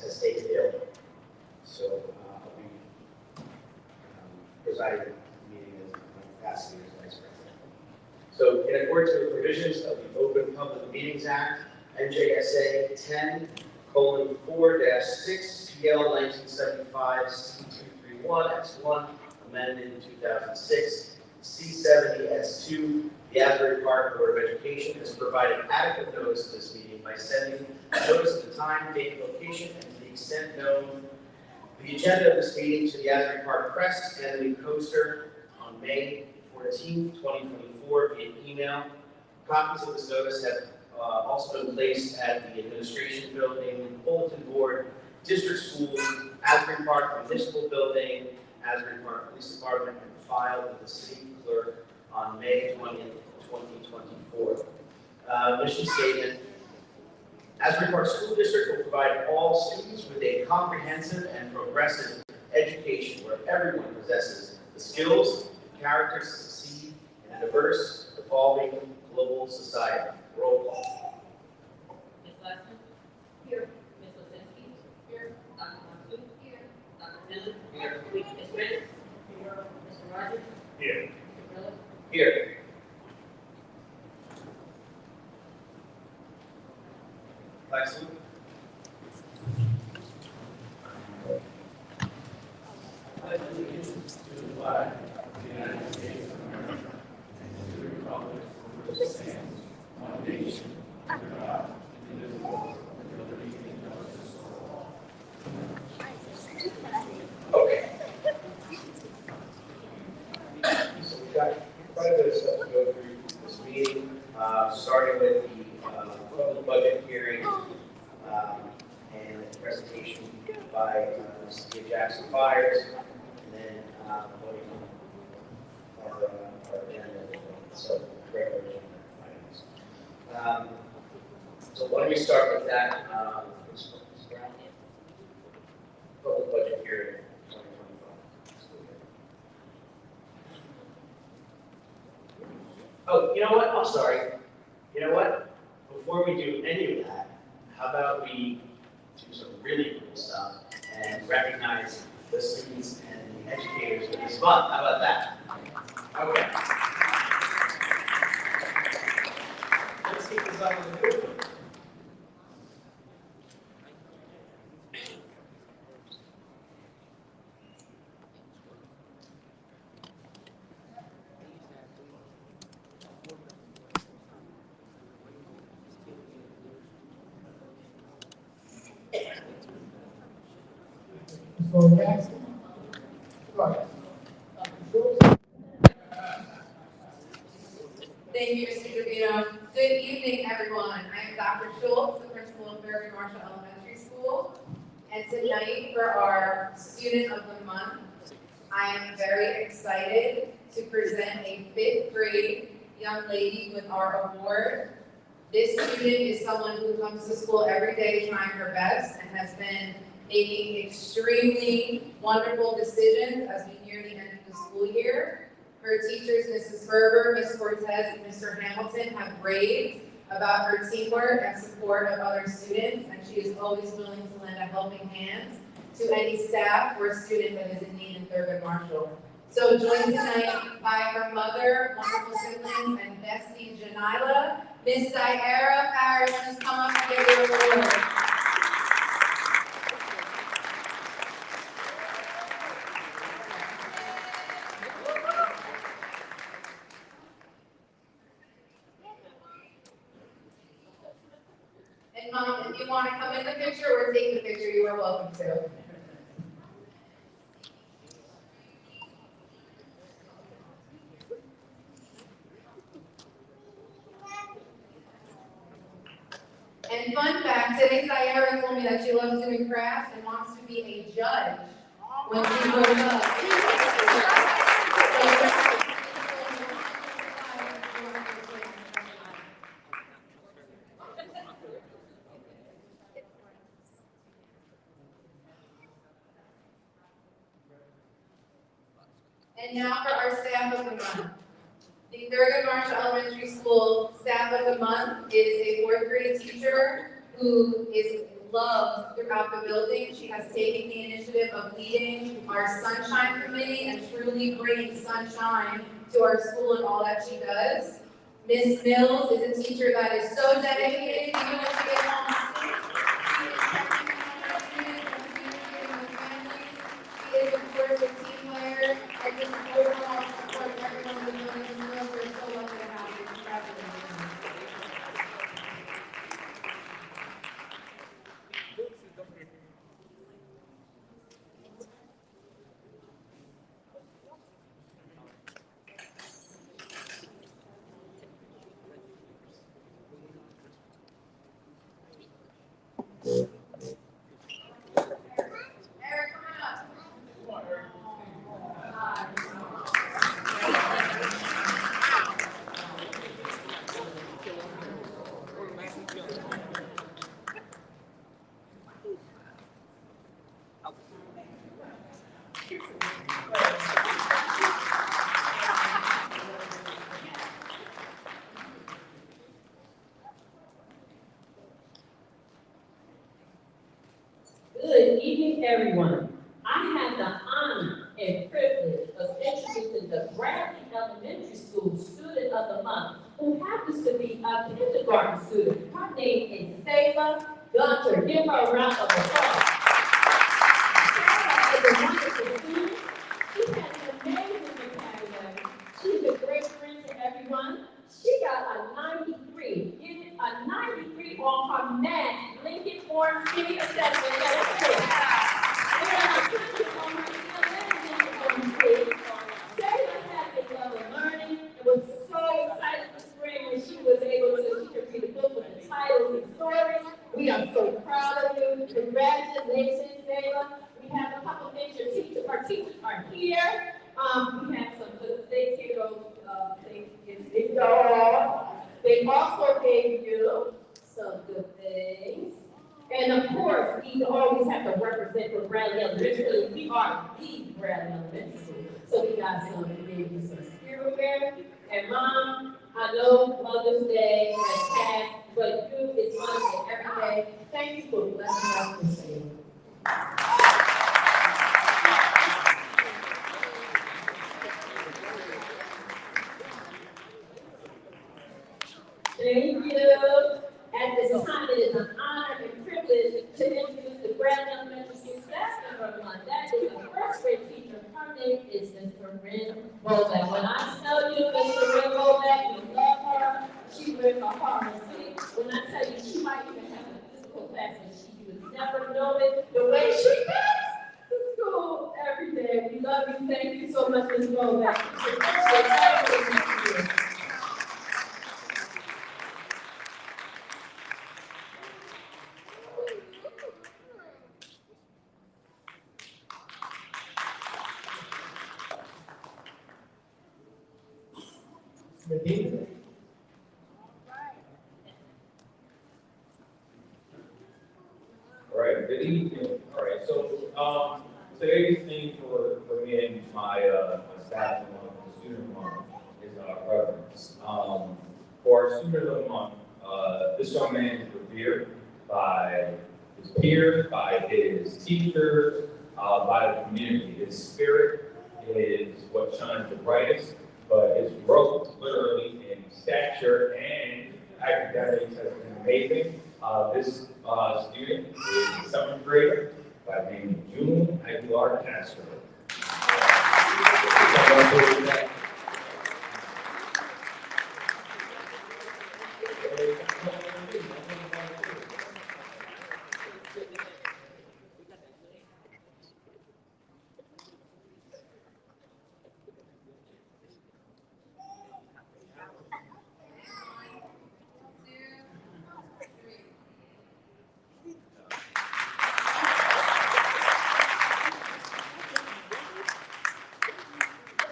has taken ill. So I'll be presiding at the meeting as my capacity as vice president. So in accordance with the provisions of the Open Public Meetings Act, NJSA 10:4-6 PL 1975 C231 X1 amended in 2006 C70 S2. The Asbury Park Board of Education has provided adequate notice of this meeting by sending notice of the time, date, location, and to the extent known, the agenda of this meeting to the Asbury Park Press and the Coaster on May 14, 2024 via email. Copies of this notice have also been placed at the Administration Building, Bulletin Board, District Schools, Asbury Park Municipal Building, Asbury Park Police Department, and filed with the City Clerk on May 20th, 2024. Mission statement. Asbury Park School District will provide all students with a comprehensive and progressive education where everyone possesses the skills and characters to succeed in a diverse, evolving global society. Roll call. Ms. Lessman? Here. Ms. Losinski? Here. Dr. Monsoon? Here. Dr. Dillon? Here. Ms. Smith? Here. Mr. Rogers? Here. Mr. Miller? Here. Flag salute. I pledge allegiance to the flag of the United States of America and to the republic for which it stands, one nation, under God, indivisible, with liberty and justice for all. Okay. So we've got quite a bit of stuff to go through this meeting, starting with the public budget hearing and the presentation by the City of Jackson Fires, and then voting on our agenda. So, regular agenda items. So why don't we start with that? Public budget hearing 2025. Oh, you know what? I'm sorry. You know what? Before we do any of that, how about we do some really cool stuff and recognize the students and the educators for this month? How about that? Okay. Let's keep this up in the good foot. Thank you, Mr. Trevino. Good evening, everyone. I am Dr. Schultz, the principal of Thurgood Marshall Elementary School. And tonight, for our Student of the Month, I am very excited to present a 5th grade young lady with our award. This student is someone who comes to school every day trying her best and has been making extremely wonderful decisions as we near the end of the school year. Her teachers, Mrs. Ferber, Ms. Cortez, and Mr. Hamilton, have raved about her teamwork and support of other students, and she is always willing to lend a helping hand to any staff or student that is in need in Thurgood Marshall. So joined tonight by her mother, wonderful siblings, and bestie Janila, Miss Diara Parrish, just come up and give her a award. And Mom, if you want to come in the picture or take the picture, you are welcome to. And fun fact, today Diara told me that she loves doing crafts and wants to be a judge when she grows up. And now for our staff of the month. The Thurgood Marshall Elementary School staff of the month is a 4th grade teacher, who is loved throughout the building. She has taken the initiative of leading our Sunshine Committee and truly bringing sunshine to our school and all that she does. Miss Mills is a teacher that is so dedicated, even when she gets home sick. She is checking on her students and communicating with families. She is, of course, a team player and just overall support everyone in the building. Miss Mills, we're so lucky to have you. Congratulations. Eric, come on up. Good evening, everyone. I have the honor and privilege of introducing the Bradley Elementary School Student of the Month, who happens to be a kindergarten student. Her name is Sayla Gunter. Give her a round of applause. Sayla is a wonderful student. She has an amazing vocabulary. She's a great friend to everyone. She got a 93. Get it? A 93 on her math Lincoln Form City assessment. Sarah had a love of learning and was so excited this spring when she was able to, she could read a book with the titles and stories. We are so proud of you. Congratulations, Sarah. We have a couple things our teachers are here. We have some good things here. They also gave you some good things. And of course, we always have to represent for Bradley Elementary. We are the Bradley Elementary School. So we got some, maybe some spiritware. And Mom, I know Mother's Day has passed, but you is Mother's Day every day. Thank you for blessing us this day. Thank you. At this time, it is an honor and privilege to introduce the Bradley Elementary School staff member of the month. That is a first grade teacher. Her name is Ms. Corinne Bozak. When I tell you Ms. Corinne Bozak, we love her. She wears her heart on her sleeve. When I tell you she might even have a physical class and she would never know it, the way she does to school every day. We love you. Thank you so much, Ms. Bozak. All right, good evening. All right, so today's theme for me and my staff and the student of the month is reverence. For our student of the month, this young man is revered by his peers, by his teachers, by the community. His spirit is what shines the brightest, but his growth, literally in stature and academics, has been amazing. This student is a 7th grader by the name of June Aguilar Castro.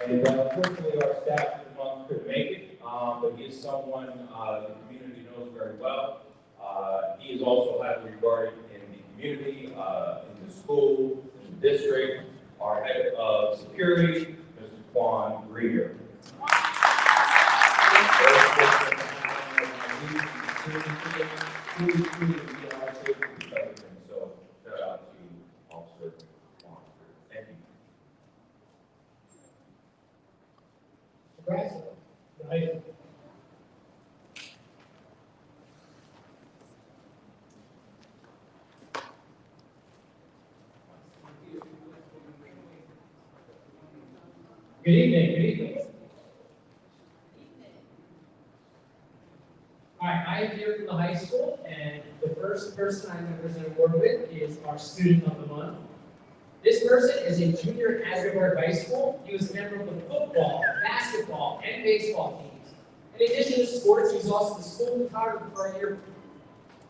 And unfortunately, our staff this month couldn't make it, but he is someone the community knows very well. He is also highly regarded in the community, in the school, in the district. Our head of security, Mr. Quan Greer. Good evening, good evening. All right, I am here from the high school, and the first person I'm going to present an award with is our Student of the Month. This person is a junior at Asbury High School. He was a member of the football, basketball, and baseball teams. In addition to sports, he's also the school photographer for our year.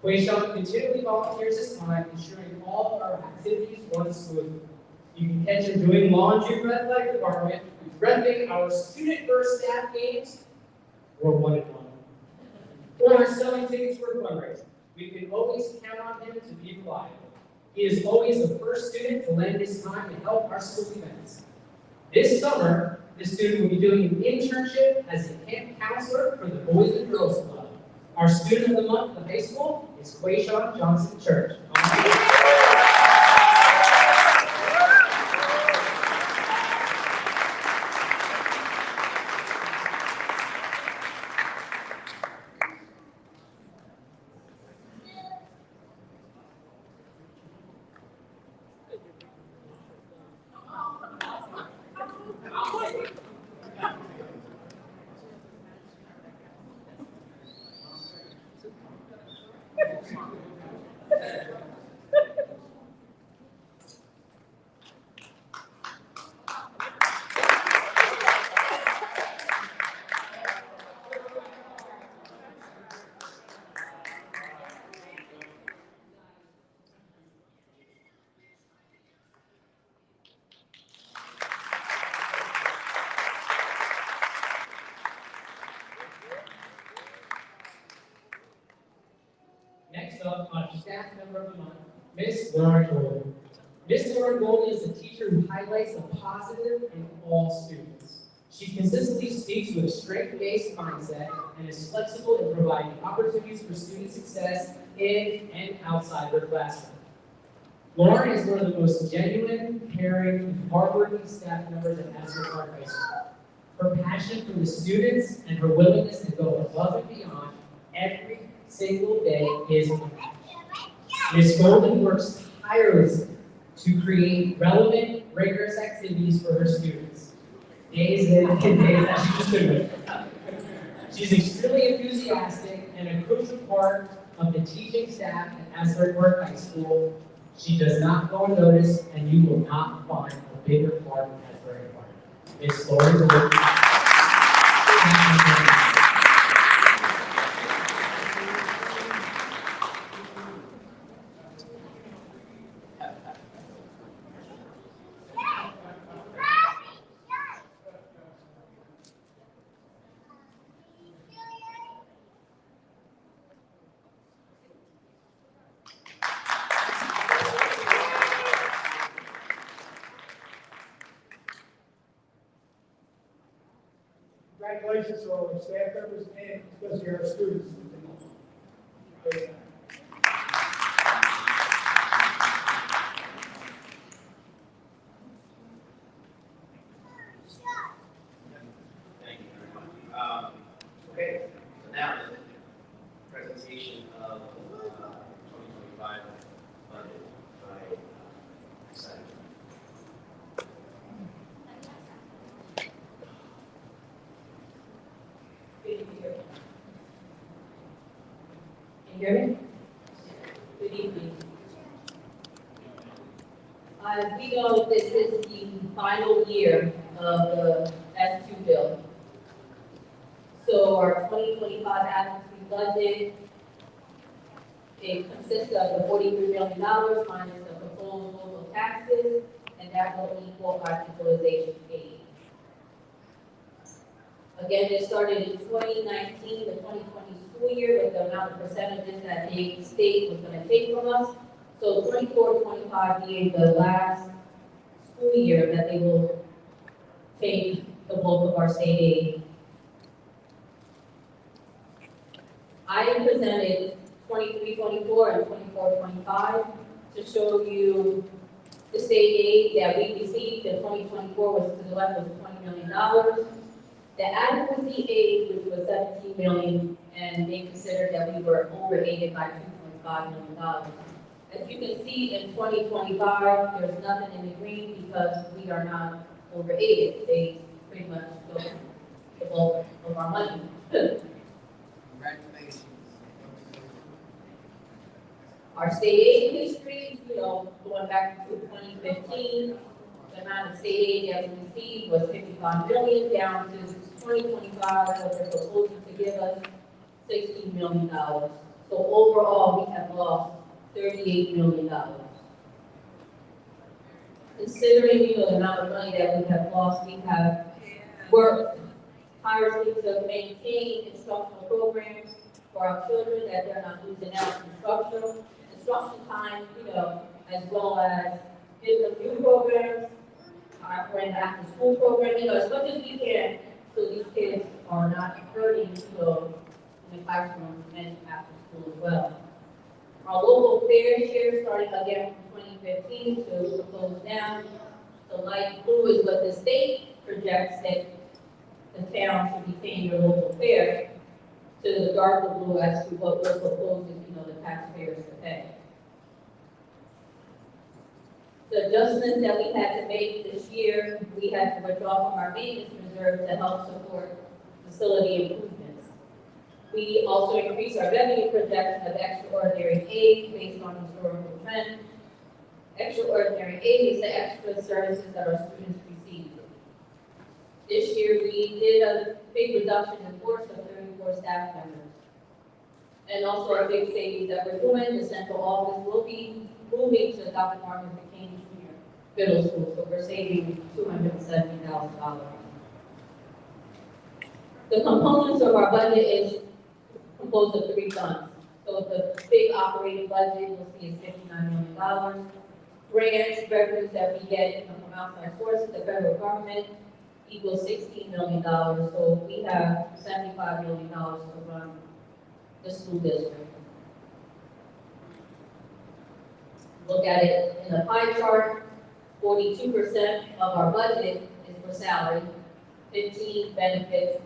Quayshawn continually volunteers his time, ensuring all of our activities run smoothly. You can catch him doing laundry for the athletic department, repping our student-first staff games, or one-on-one, or selling tickets for a fundraiser. We can always count on him to be reliable. He is always the first student to lend his time to help our school events. This summer, the student will be doing an internship as a camp counselor for the Boys and Girls Club. Our Student of the Month at the high school is Quayshawn Johnson Church. Next up, our staff member of the month, Miss Lauren Golden. Miss Lauren Golden is a teacher who highlights the positive in all students. She consistently speaks with a strength-based mindset and is flexible in providing opportunities for student success in and outside their classroom. Lauren is one of the most genuine, caring, and hardworking staff members at Asbury High School. Her passion for the students and her willingness to go above and beyond every single day is unmatched. Ms. Golden works tirelessly to create relevant, rigorous activities for her students. Days in and days out, she's just been with them. She's extremely enthusiastic and a crucial part of the teaching staff at Asbury High School. She does not go unnoticed, and you will not find a bigger part of Asbury Park. Ms. Lauren Golden. Congratulations to all our staff members and especially our students. Thank you very much. Okay, so now the presentation of 2025 budget by Senator. Can you hear me? Good evening. As we know, this is the final year of the S2 bill. So our 2025 advocacy budget, it consists of the $43 million minus the proposed local taxes, and that will equal our equalization aid. Again, it started in 2019, the 2020 school year, with the amount of percentages that the state was going to take from us. So 24-25 being the last school year that they will take the bulk of our state aid. I presented 23-24 and 24-25 to show you the state aid that we received in 2024 was to the left was $20 million. The adequacy aid, which was $17 million, and they considered that we were overaided by $2.5 million. As you can see, in 2025, there's nothing in the green because we are not overaided. They pretty much the bulk of our money. Congratulations. Our state aid history, going back to 2015, the amount of state aid that we received was 55 million, down to 2025, what they're proposing to give us $16 million. So overall, we have lost $38 million. Considering, the amount of money that we have lost, we have worked tirelessly to maintain instructional programs for our children, that they're not losing out on instruction time, as well as give them new programs, or an after-school program, as much as we can, so these kids are not hurting, in the classroom and after school as well. Our local fair share starting again from 2015 to close down. The light blue is what the state projects that the town should be paying their local fair, to the darker blue as to what we're proposing, the taxpayers to pay. The adjustments that we had to make this year, we had to withdraw from our maintenance reserve to help support facility improvements. We also increased our revenue projection of extraordinary aid based on historical trend. Extraordinary aid is the extra services that our students receive. This year, we did a big reduction in force of 34 staff members. And also a big savings that we're doing, the central office will be moving to Dr. Martin Luther King Jr. Middle School, so we're saving $270,000. The components of our budget is composed of 3 funds. So the big operating budget, you'll see, is $59 million. Grants, revenues that we get from outside sources, the federal government, equals $16 million. So we have $75 million to run the school district. Look at it in the pie chart, 42% of our budget is for salary, 15 benefits,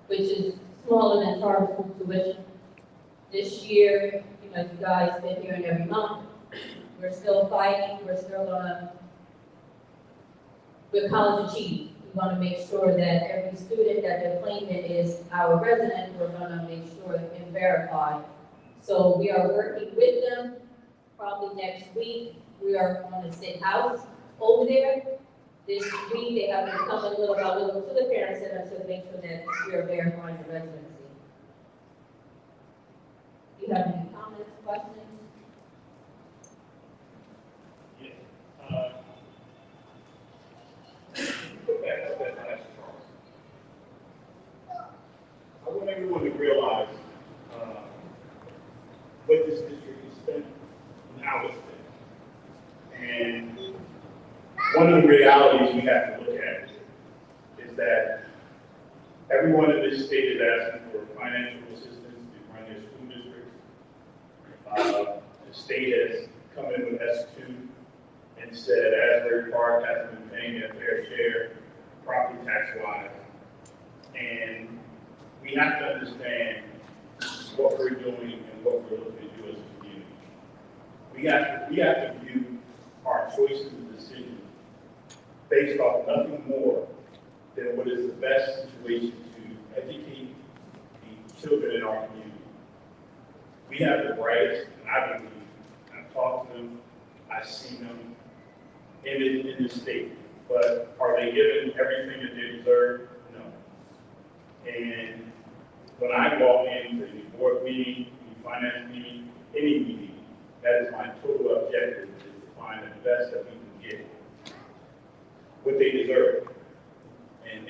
which is smaller than charter school tuition. This year, as you guys been hearing every month, we're still fighting, with college achieve. We want to make sure that every student that they're claiming is our resident, we're going to make sure and verify. So we are working with them. Probably next week, we are going to sit out over there. This week, they have been coming little by little to the parent center to make sure that we are verifying the residency. Do you have any comments, questions? I want everyone to realize what this district has spent and how it's spent. And one of the realities we have to look at is that everyone in this state is asking for financial assistance to run their school districts. The state has come in with S2 and said Asbury Park hasn't been paying their fair share, property tax-wise. And we have to understand what we're doing and what we're looking to do as a community. We have to view our choices and decisions based off nothing more than what is the best situation to educate the children in our community. We have the brightest, and I believe, I've talked to them, I see them in the state, but are they given everything that they deserve? No. And when I walk into the board meeting, the finance meeting, any meeting, that is my total objective, is to find the best that we can get, what they deserve, and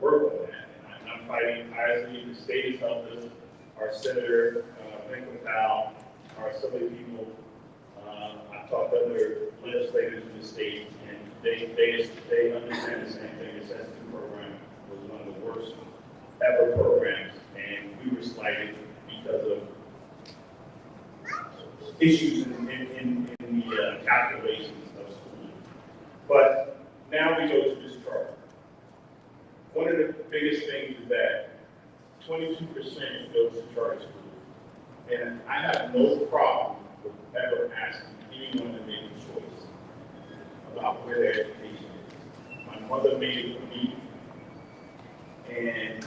work on that. And I'm fighting tirelessly. The state has helped us. Our Senator, Powell, our Assembly people, I've talked to other legislators in the state, and they understand the same thing. The S2 program was one of the worst ever programs, and we were slighted because of issues in the calculations of schooling. But now we go to this chart. One of the biggest things is that 22% goes to charter schools. And I have no problem with ever asking anyone to make a choice about where their education is. My mother made it for me And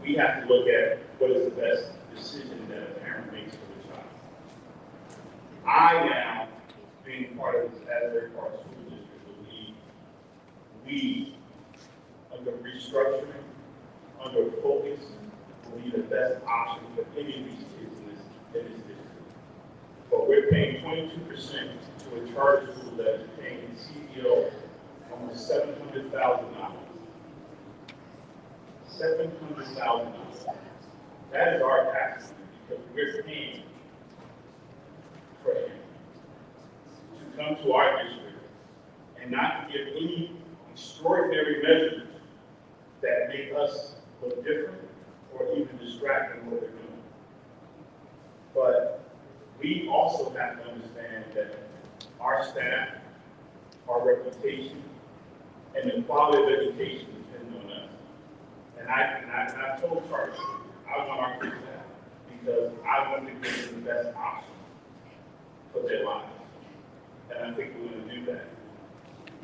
we have to look at what is the best decision that a parent makes for the child. I now, being part of this Asbury Park School District, believe we, under restructuring, under focus, will be the best option for any of these kids in this district. But we're paying 22% to a charter school that is paying the CEO almost $700,000. $700,000. That is our tax because we're paying for him to come to our district and not to give any extraordinary measures that make us look different or even distract from what they're doing. But we also have to understand that our staff, our reputation, and the quality of education depend on us. And I told Charlie, I want our kids that because I want to give them the best option for their lives. And I think we're going to do that.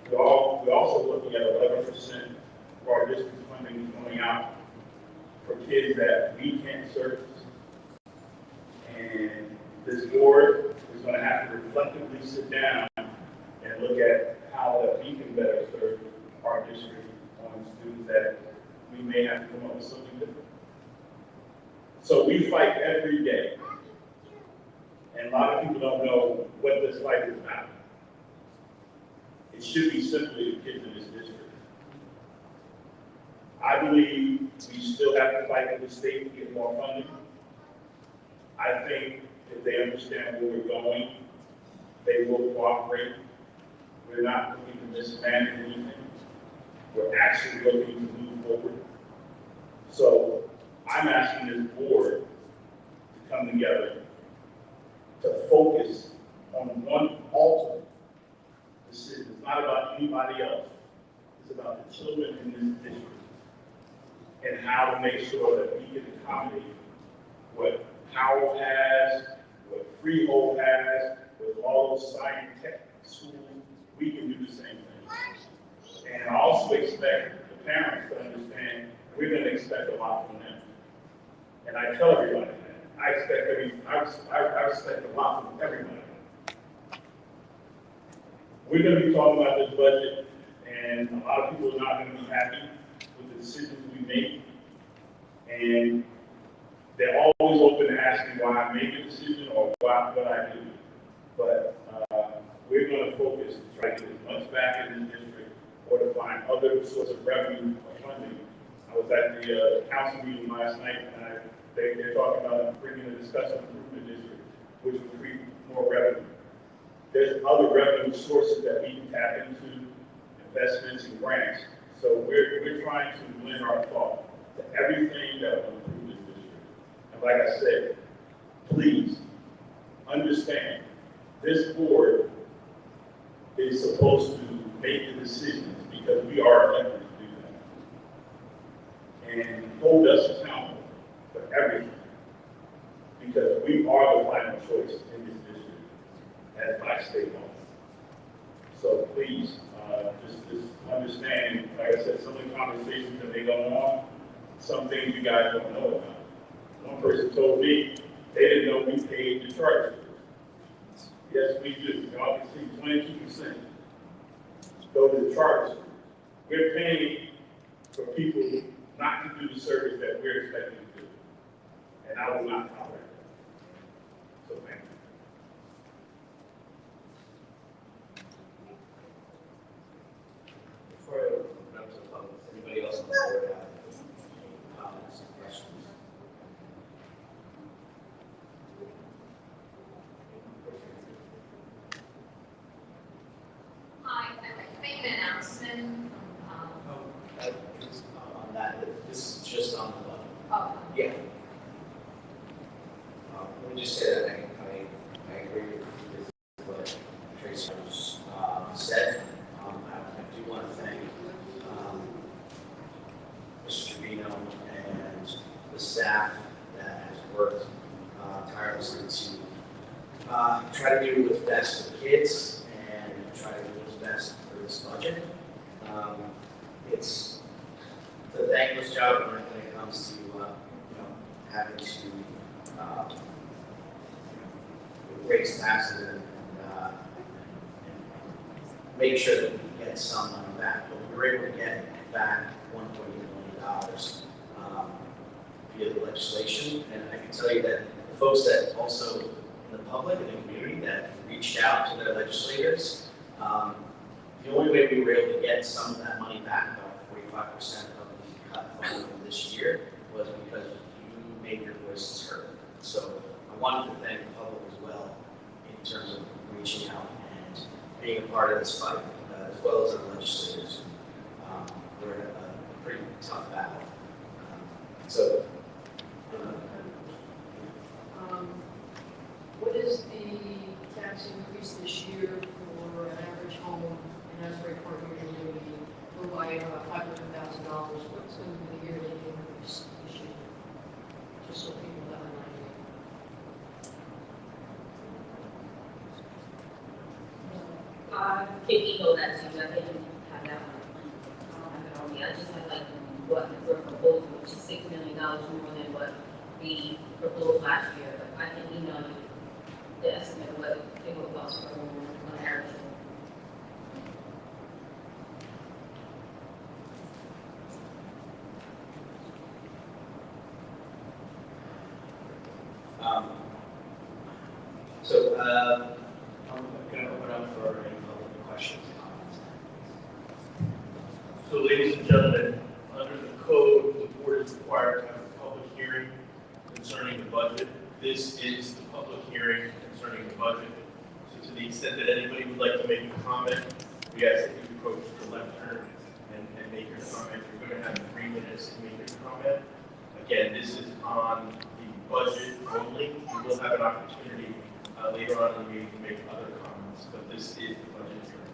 We're also looking at 11% of our district funding going out for kids that we can't service. And this board is going to have to reflectively sit down and look at how that we can better serve our district on students that we may have to come up with something different. So we fight every day. And a lot of people don't know what this fight is about. It should be simply the kids in this district. I believe we still have to fight with the state to get more funding. I think if they understand where we're going, they will cooperate. We're not looking to mismanage anything. We're actually looking to move forward. So I'm asking this board to come together to focus on one ultimate decision. It's not about anybody else. It's about the children in this district and how to make sure that we can accommodate what Howell has, what Freehold has, with all those science tech schools, we can do the same thing. And I also expect the parents to understand we're going to expect a lot from them. And I tell everybody that. I expect a lot from everybody. We're going to be talking about this budget, and a lot of people are not going to be happy with the decisions we make. And they're always open to ask me why I make a decision or what I do. But we're going to focus to try to get as much back in this district or to find other sources of revenue or funding. I was at the council meeting last night, and they're talking about bringing the discussion improvement district, which will create more revenue. There's other revenue sources that we can tap into, investments and grants. So we're trying to lend our thought to everything that will improve this district. And like I said, please understand, this board is supposed to make the decisions because we are elected to do that. And hold us accountable for everything. Because we are the final choice in this district as by state law. So please, just understand, like I said, some of the conversations that they go on, some things you guys don't know about. One person told me they didn't know we paid the charter schools. Yes, we do. Y'all can see 22% go to the charter schools. We're paying for people not to do the service that we're expecting to do. And I will not tolerate that. So thank you. Before I open up to the public, anybody else on the board have any comments and questions? Hi, I'd like to make an announcement. On that, this is just on the, Oh, yeah. Let me just say that I agree with what Tracy said. I do want to thank Mr. Trevino and the staff that has worked tirelessly to try to do what's best for the kids and try to do what's best for this budget. It's a thankless job when it comes to, having to, raise taxes and make sure that we get some money back. But we were able to get back $1.8 million via the legislation. And I can tell you that the folks that also in the public and the community that reached out to their legislators, the only way we were able to get some of that money back, about 45% of the cut funding from this year, was because you made your voices heard. So I wanted to thank the public as well in terms of reaching out and being a part of this fight, as well as the legislators. We're in a pretty tough battle. What is the tax increase this year for an average home in Asbury Park usually go by about $500,000? What's going to be the yearly increase this year? Just so people have an idea. Can email that to you, I didn't have that one. I don't have it on me, I just had like what we're proposing, which is $6 million more than what we proposed last year, but I can email you the estimate of what it will cost for one average. I'm going to open up for any public questions and comments. So ladies and gentlemen, under the code, the board is required to have a public hearing concerning the budget. This is the public hearing concerning the budget. So to the extent that anybody would like to make a comment, we ask that you approach the lectern and make your comment. You're going to have 3 minutes to make your comment. Again, this is on the budget only. You will have an opportunity later on in the meeting to make other comments, but this is the budget hearing.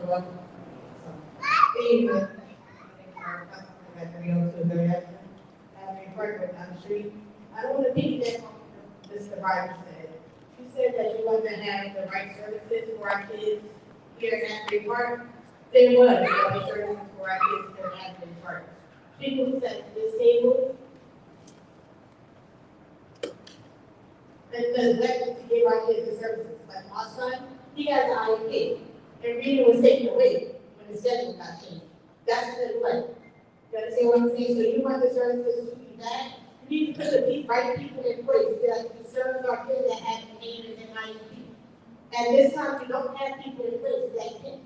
Hello. Evening. Street. I don't want to piggyback on what Mr. Ryder said. You said that you wasn't having the right services for our kids here in Asbury Park. There was the right services for our kids here in Asbury Park. People who sat at this table and neglected to give our kids the services. Like my son, he has an IEP, and reading was taken away when the schedule got changed. That's the neglect. You understand what I'm saying? So you want the services to be back? You need to put the right people in place that can serve our kids that have pain and IEP. And this time, we don't have people in place that can.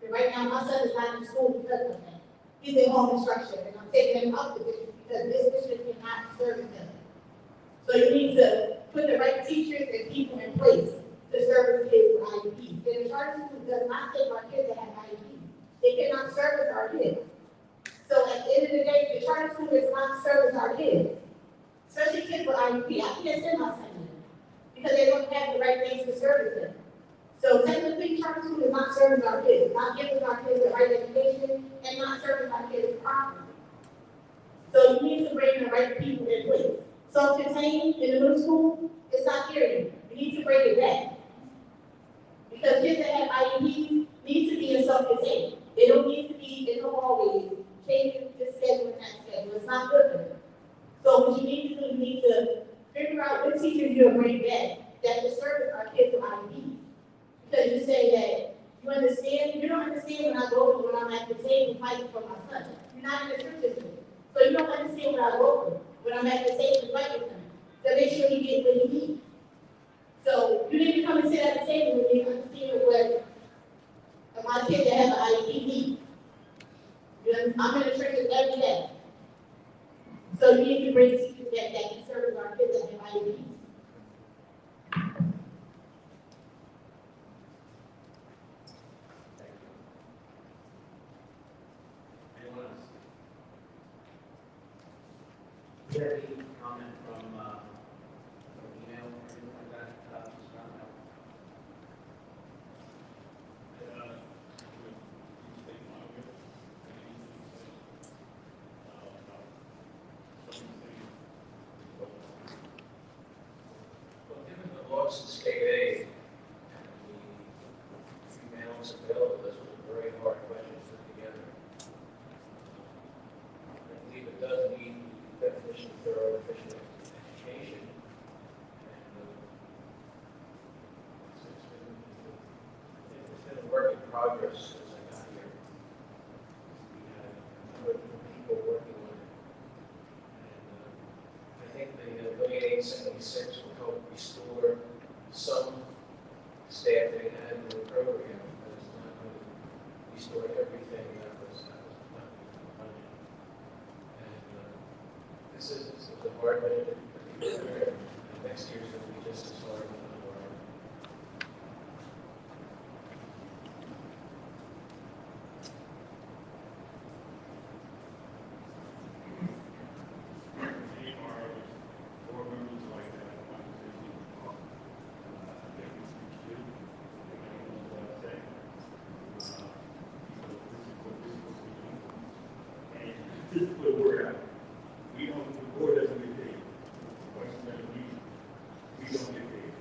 And right now, my son is not in school because of that. He's in home instruction, and I'm taking him up to this because this district cannot service him. So you need to put the right teachers and people in place to service kids with IEP. And the charter school does not take our kids that have IEP. They cannot service our kids. So at the end of the day, the charter school does not service our kids, especially kids with IEP. I can't send my son in because they don't have the right things to service them. So technically, charter school does not service our kids, not giving our kids the right education, and not serving our kids properly. So you need to bring the right people in place. Self-contained in the middle school, it's not here anymore. You need to bring it back. Because kids that have IEP need to be in self-contained. They don't need to be in the hallways, changing this schedule and that schedule. It's not good for them. So what you need to do, you need to figure out what teachers you'll bring back that will service our kids with IEP. Because you say that you understand, you don't understand when I go when I'm at the table fighting for my son. You're not in the church system. So you don't understand what I go through when I'm at the table fighting for him. To make sure he gets what he needs. So you need to come and sit at the table with me and understand what my kids that have an IEP need. I'm in the churches every day. So you need to bring teachers that can service our kids that have IEPs. Anyone else? Is there any comment from email or anything like that? Well, given the efficient education. And, it's been a work in progress since I got here. We had a number of different people working on it. And I think the $1,876,000 will help restore some staff they had in the program, but it's not going to restore everything that was not funded. And this is a hard minute for people there. Next year's going to be just as hard, if not harder. Any of our board members like that, conversation, that we speak to, anyone want to say? This is what we do. And just to put a word out, we don't, the board doesn't get paid. The question that we don't get paid.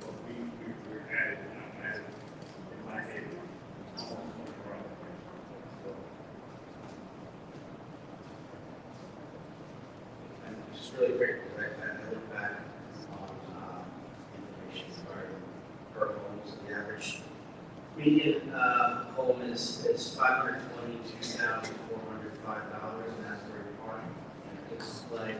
But we're at it, and I'm at it in my head. So, And it's just really great because I look back on information regarding per homes. The average median home is $522,405 in Asbury Park. And it looks like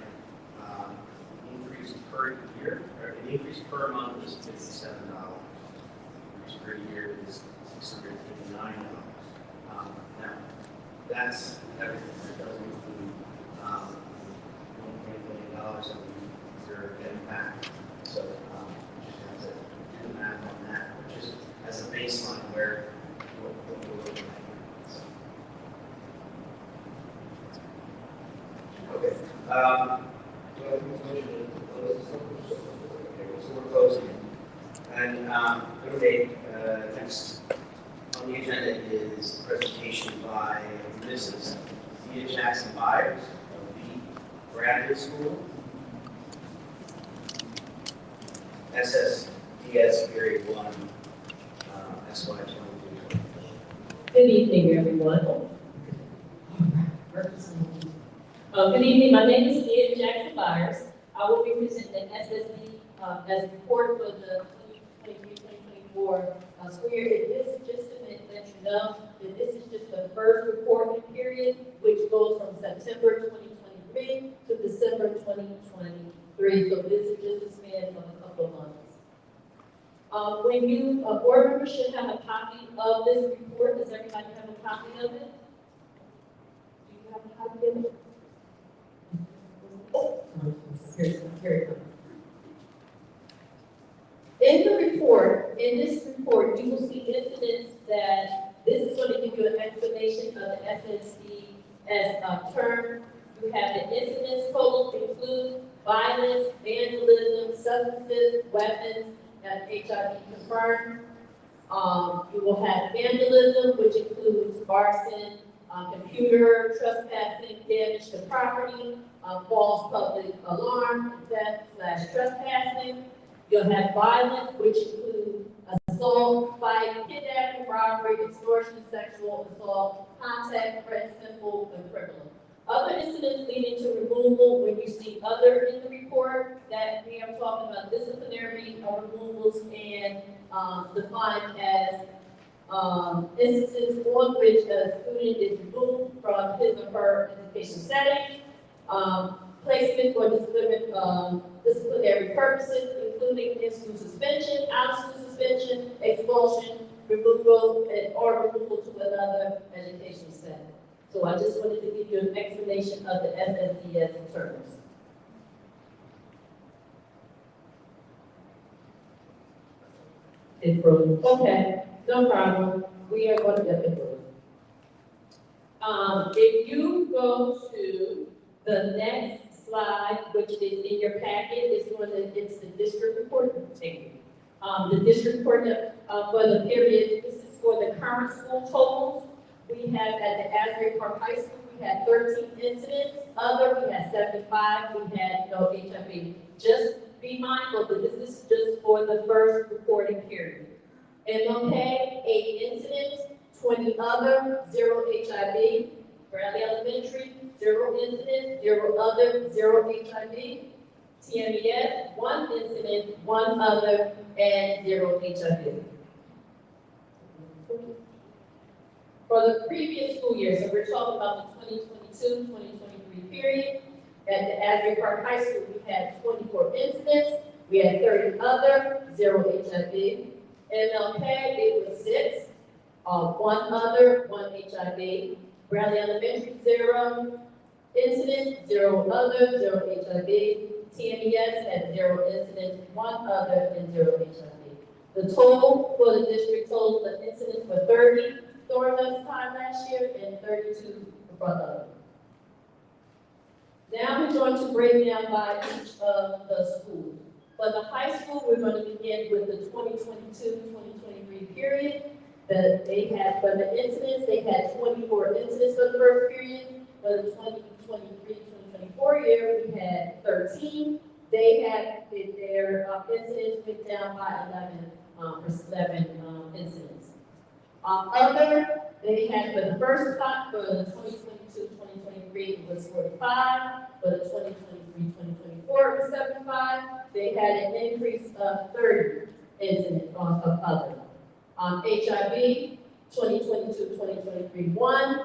increase per year, or an increase per month is $57. Increase per year is $659. Now, that's everything. That doesn't include $1.8 million that we are getting back. So we just have to do the math on that, which is as a baseline where what we're looking at. So, okay. Do I have a motion to close? Okay, so we're closing. And okay, next on the agenda is a presentation by Mrs. Thea Jackson Byers of the Graduate School, SSDS Period 1, SY 2023. Good evening, everyone. Good evening, my name is Thea Jackson Byers. I will be presenting the SSD as a report for the 2023-2024 school year. It is just to let you know that this is just the first reporting period, which goes from September 2023 to December 2023. So this is just a span of a couple of months. When you, board members should have a copy of this report. Does everybody have a copy of it? Do you have a copy of it? Here it comes. In this report, you will see incidents that this is going to give you an explanation of the SSD as a term. You have the incidents totals include violence, vandalism, substances, weapons, and HIV confirmed. You will have vandalism, which includes arson, computer trespassing, damage to property, false public alarm, theft/trespassing. You'll have violence, which includes assault, fight, kidnapping, robbery, extortion, sexual assault, contact, threat, simple, and criminal. Other incidents leading to removal, when you see other in the report, that we are talking about disciplinary removals and defined as instances on which a student is removed from his or her education setting, placement for disciplinary purposes, including in-school suspension, out-of-school suspension, expulsion, removal, or removal to another education setting. So I just wanted to give you an explanation of the SSDS terms. It froze. Okay, no problem. We are going to get it frozen. If you go to the next slide, which is in your packet, it's the district report. Thank you. The district report for the period, this is for the current school totals. We have at the Asbury Park High School, we had 13 incidents. Other, we had 75. We had no HIV. Just be mindful that this is just for the first reporting period. MLK, 8 incidents. 20 other, 0 HIV. Bradley Elementary, 0 0 incident, 0 other, 0 HIV. TMES, 1 incident, 1 other, and 0 HIV. For the previous school year, so we're talking about the 2022-2023 period, at the Asbury Park High School, we had 24 incidents, we had 30 other, 0 HIV. MLK, it was 6, 1 other, 1 HIV. Bradley Elementary, 0 incidents, 0 other, 0 HIV. TMES had 0 incidents, 1 other, and 0 HIV. The total for the district total, the incidents were 30 during this time last year and 32 for other. Now we're going to break down by each of the schools. For the high school, we're going to begin with the 2022-2023 period. They had, for the incidents, they had 24 incidents for the first period. For the 2023-2024 year, we had 13. They had, their incidents went down by 11 incidents. Other, they had for the first time, for the 2022-2023, it was 45. For the 2023-2024, it was 75. They had an increase of 30 incidents of other. HIV, 2022-2023, 1.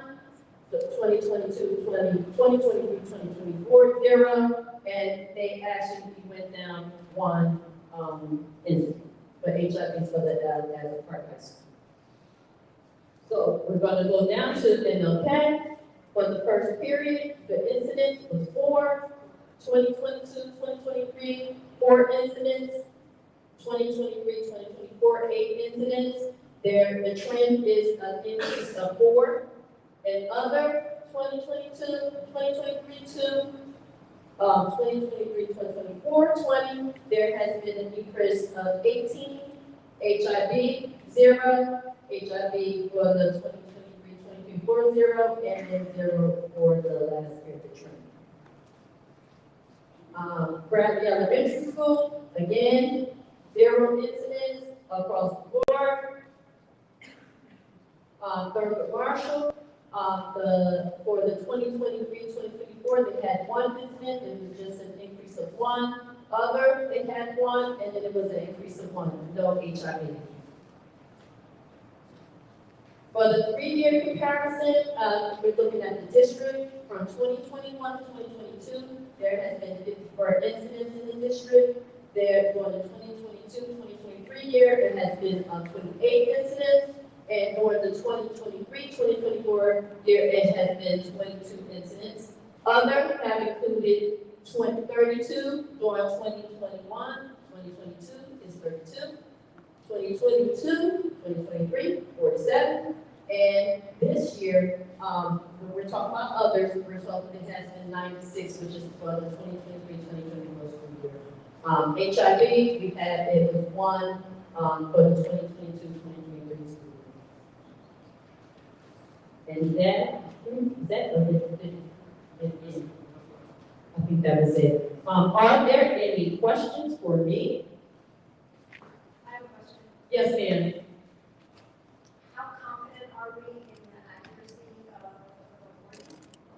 The 2023-2024, 0. And they actually went down 1 incident for HIV for the Asbury Park High School. So we're going to go down to MLK. For the first period, the incidence was 4. 2022-2023, 4 incidents. 2023-2024, 8 incidents. The trend is an increase of 4. And other 2022-2023, 2. 2023-2024, 20. There has been a decrease of 18. HIV, 0. HIV for the 2023-2024, 0, and then 0 for the last year of the trend. Bradley Elementary School, again, 0 incidents across the board. Thurgood Marshall, for the 2023-2024, they had 1 incident, it was just an increase of 1. Other, they had 1, and then it was an increase of 1, no HIV. For the 3-year comparison, we're looking at the district from 2021 to 2022. There has been 54 incidents in the district. There, for the 2022-2023 year, there has been 28 incidents. And for the 2023-2024 year, it has been 22 incidents. Other have included 32 during 2021. 2022 is 32. 2022, 2023, 47. And this year, when we're talking about others, we're talking it has been 96, which is for the 2023-2024 school year. HIV, we had, it was 1 for the 2022-2023 school year. And I think that was it. Are there any questions for me? I have a question. Yes, ma'am. How confident are we in the accuracy of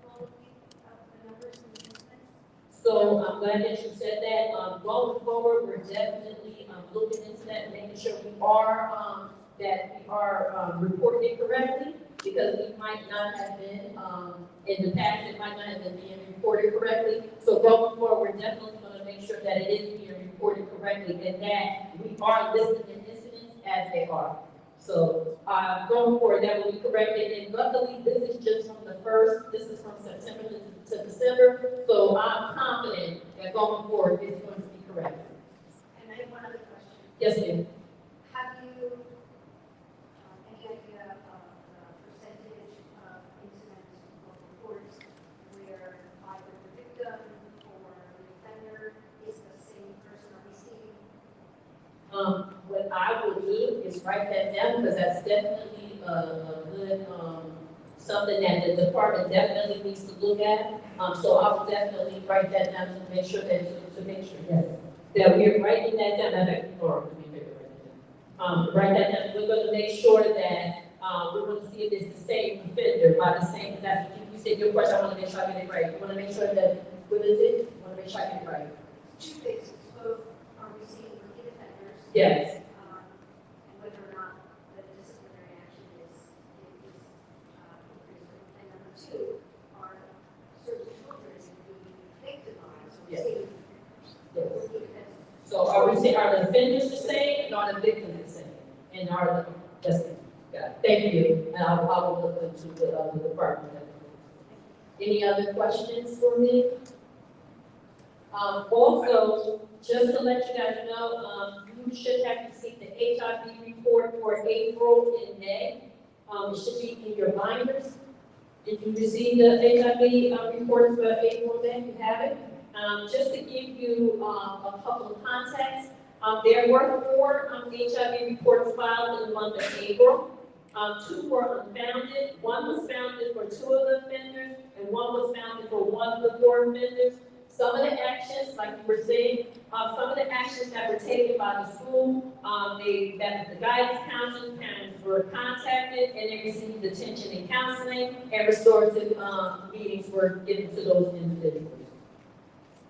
all of the numbers and the instruments? So I'm glad that you said that. Going forward, we're definitely looking into that, making sure we are reporting it correctly, because we might not have been in the past, it might not have been being reported correctly. So going forward, we're definitely going to make sure that it is being reported correctly and that we are listing the incidents as they are. So going forward, that will be corrected. And luckily, this is just from the first. This is from September to December. So I'm confident that going forward, it's going to be corrected. And I have one other question. Yes, ma'am. Have you any idea of the percentage of incidents or reports where either the victim or the offender is the same person or receiving? What I will do is write that down, because that's definitely a good, something that the department definitely needs to look at. So I will definitely write that down to make sure that, yes, that we're writing that down. Write that down. We're going to make sure that we're going to see if it's the same offender by the same, that's what you said your question, I want to make sure I get it right. You want to make sure that, what is it? I want to make sure I get it right. Two things, both are we seeing repeat offenders? Yes. And whether or not the disciplinary action is increased. And number two, are certain children being victimized or Yes. seeing Yes. repeat offenders? So are we saying, are the offenders the same and are the victims the same? And are the, yes, got it. Thank you. And I will look into the department. Any other questions for me? Also, just to let you guys know, you should have received the HIV report for April and May. It should be in your binders. Did you receive the HIV reports for April and May? You have it? Just to give you a couple of contexts, there were 4 HIV reports filed in the month of April. 2 were unfounded. 1 was founded for 2 of the offenders, and 1 was founded for 1 of the 4 offenders. Some of the actions, like you were saying, some of the actions that were taken by the school, that the guidance counselors, parents were contacted, and they received attention and counseling, and restorative meetings were given to those individuals.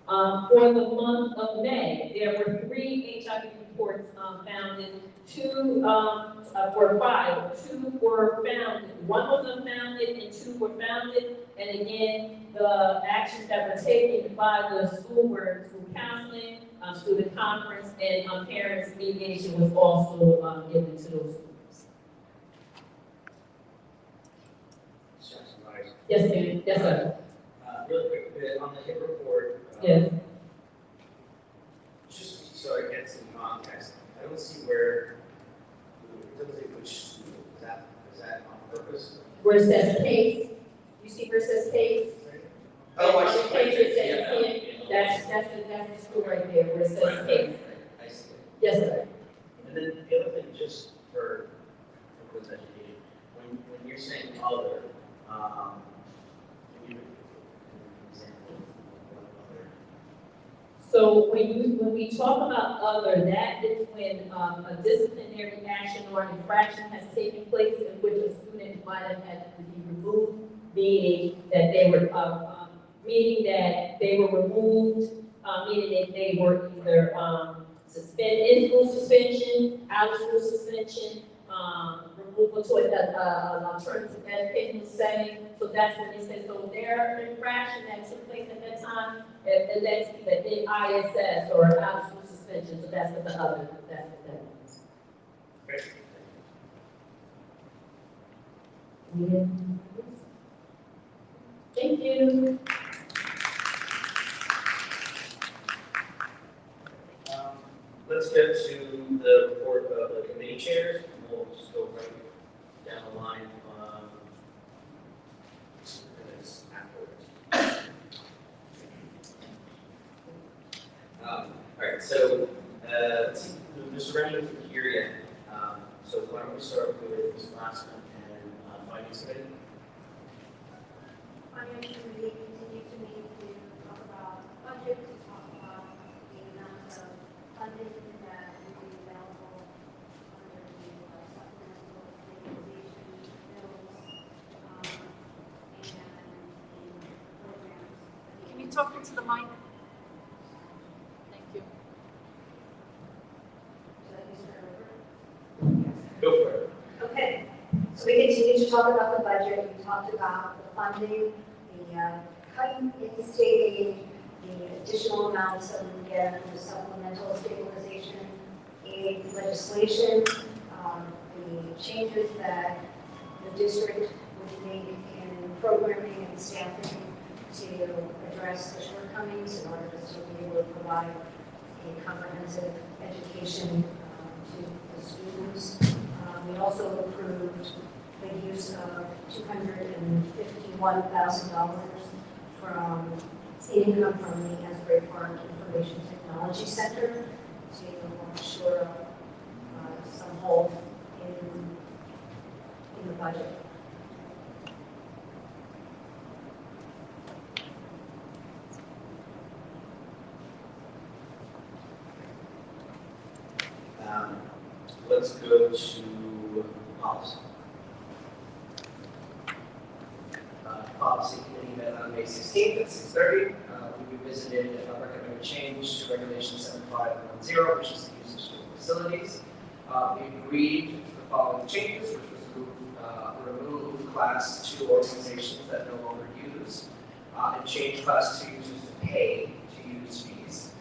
For the month of May, there were 3 HIV reports founded, 2 were filed, 2 were founded, 1 was unfounded and 2 were founded. And again, the actions that were taken by the school were through counseling, student conference, and parents mediation was also given to those students. Yes, ma'am. Yes, sir. Real quick, on the HIP report. Yes. Just so I get some context, I don't see where, it doesn't say which school, is that on purpose? Where it says case, you see where it says case? Oh, I On see. the case, it says that's the school right there, where it says case. I see. Yes, sir. And then the other thing, just for who's educated, when you're saying other, can you give an example of what other? So when we talk about other, that is when a disciplinary action or an infraction has taken place in which a student might have had to be removed, meaning that they were removed, meaning that they were either in school suspension, out of school suspension, removal to an alternative educational setting. So that's when they say, so their infraction that took place at that time, it led to either in ISS or out of school suspension. So that's what the other, that's what that means. Great. Yeah. Thank you. Let's get to the report of the committee chairs, and we'll just go right down the line. Minutes afterwards. All right, so let's see, Mr. Renner isn't here yet. So why don't we start with Ms. Glassman and Finance Committee? Finance committee continued to meet to talk about budget, to talk about the amount of funding that will be available under the supplemental stabilization bills, and the programs. Can you talk into the mic? Thank you. So let me start over. Go for it. Okay, so we continue to talk about the budget, we talked about the funding, the cutting in state aid, the additional amounts that we get from the supplemental stabilization aid legislation, the changes that the district would make in programming and staffing to address the shortcomings in order to still be able to provide a comprehensive education to the students. We also approved the use of $251,000 from income from the Asbury Park Information Technology Center to shore up some hole in the budget. Let's go to policy. Policy Committee met on May 16th at 6:30. We revisited a recommended change to Regulation 7510, which is the use of school facilities. We agreed to the following changes, which was to remove Class 2 organizations that no longer use, and change Class 2 users to pay to use fees.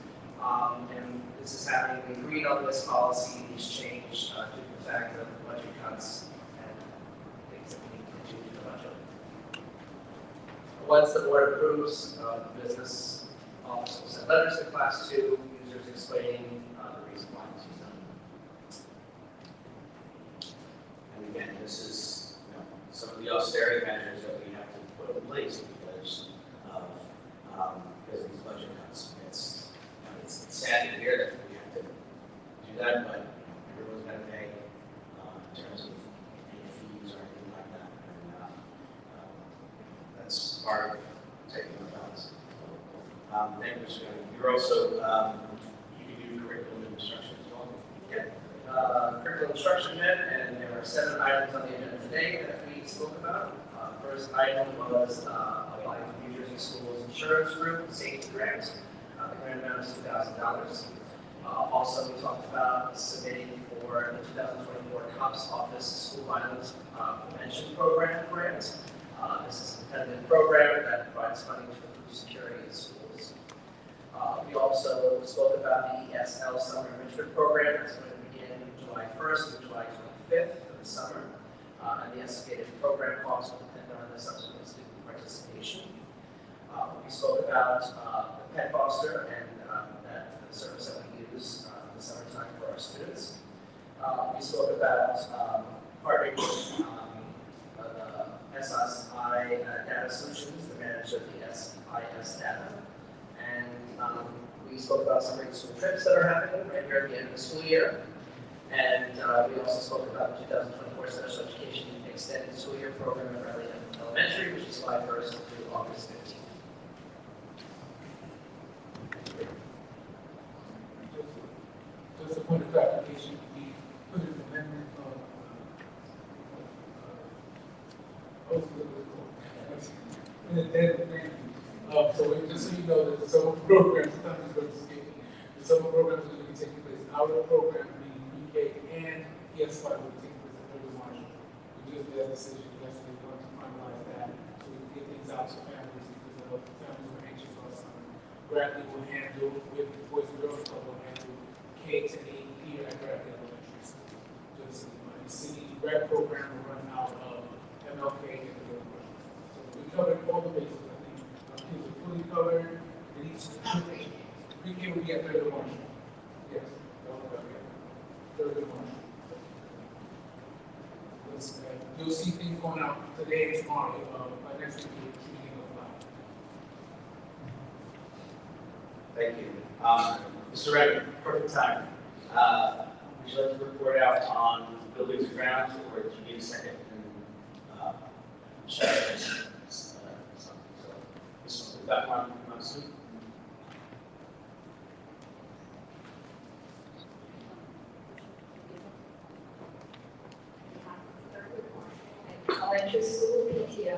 And this is happening, we agreed on this policy, these change due to the fact of budget cuts and things that we need to do for the budget. Once the board approves, the business office will send letters to Class 2 users explaining the reason why this was done. And again, this is some of the austerity measures that we have to put in place because of these budget cuts. It's sad to hear that we have to do that, but everyone's got to pay in terms of any fees or anything like that. And that's part of taking the funds. Thank you, Mr. Chairman. You're also, you can do curriculum instruction as well. Yeah. Curriculum instruction met, and there are 7 items on the agenda today that we spoke about. First item was applying to New Jersey Schools Insurance Group Safety Grant. The grant amount is $2,000. Also, we talked about submitting for the 2024 COPS Office School Violence Prevention Program grant. This is a competitive program that provides funding for food security in schools. We also spoke about the ESL Summer Enrichment Program that's going to begin July 1st to July 25th for the summer. And the estimated program costs will depend on the subsequent student participation. We spoke about the pet foster and that the service that we use in the summertime for our students. We spoke about partnering with SSI Data Solutions, the manager of the SIS data. And we spoke about some great school trips that are happening right here at the end of the school year. And we also spoke about the 2024 Special Education Extended School Year program at Riley Elementary, which is July 1st through August 15th. Just a point of clarification, we put an amendment so just so you know, that the summer programs, sometimes it's going to escape me. The summer programs are going to be taking place. Our program, being UK and ESY, will be taking place at 30 March. We just made that decision yesterday. We want to finalize that so we can get things out to families because I know families were anxious all summer. Bradley will handle, with the Boys and Girls Club, will handle K to 8 here at Bradley Elementary School. Just the city rec program will run out of MLK and the Middle School. So we covered all the bases. I think our kids are fully covered. And each pre-K will be at 3rd of March. Yes, third of March. You'll see things going out today and tomorrow. By next week, we'll be beginning of live. Thank you. Mr. Redmond, perfect time. Would you like to report out on buildings and grounds, or do you need a second? Share this. So, this one, that one, soon. Elementary school PTO,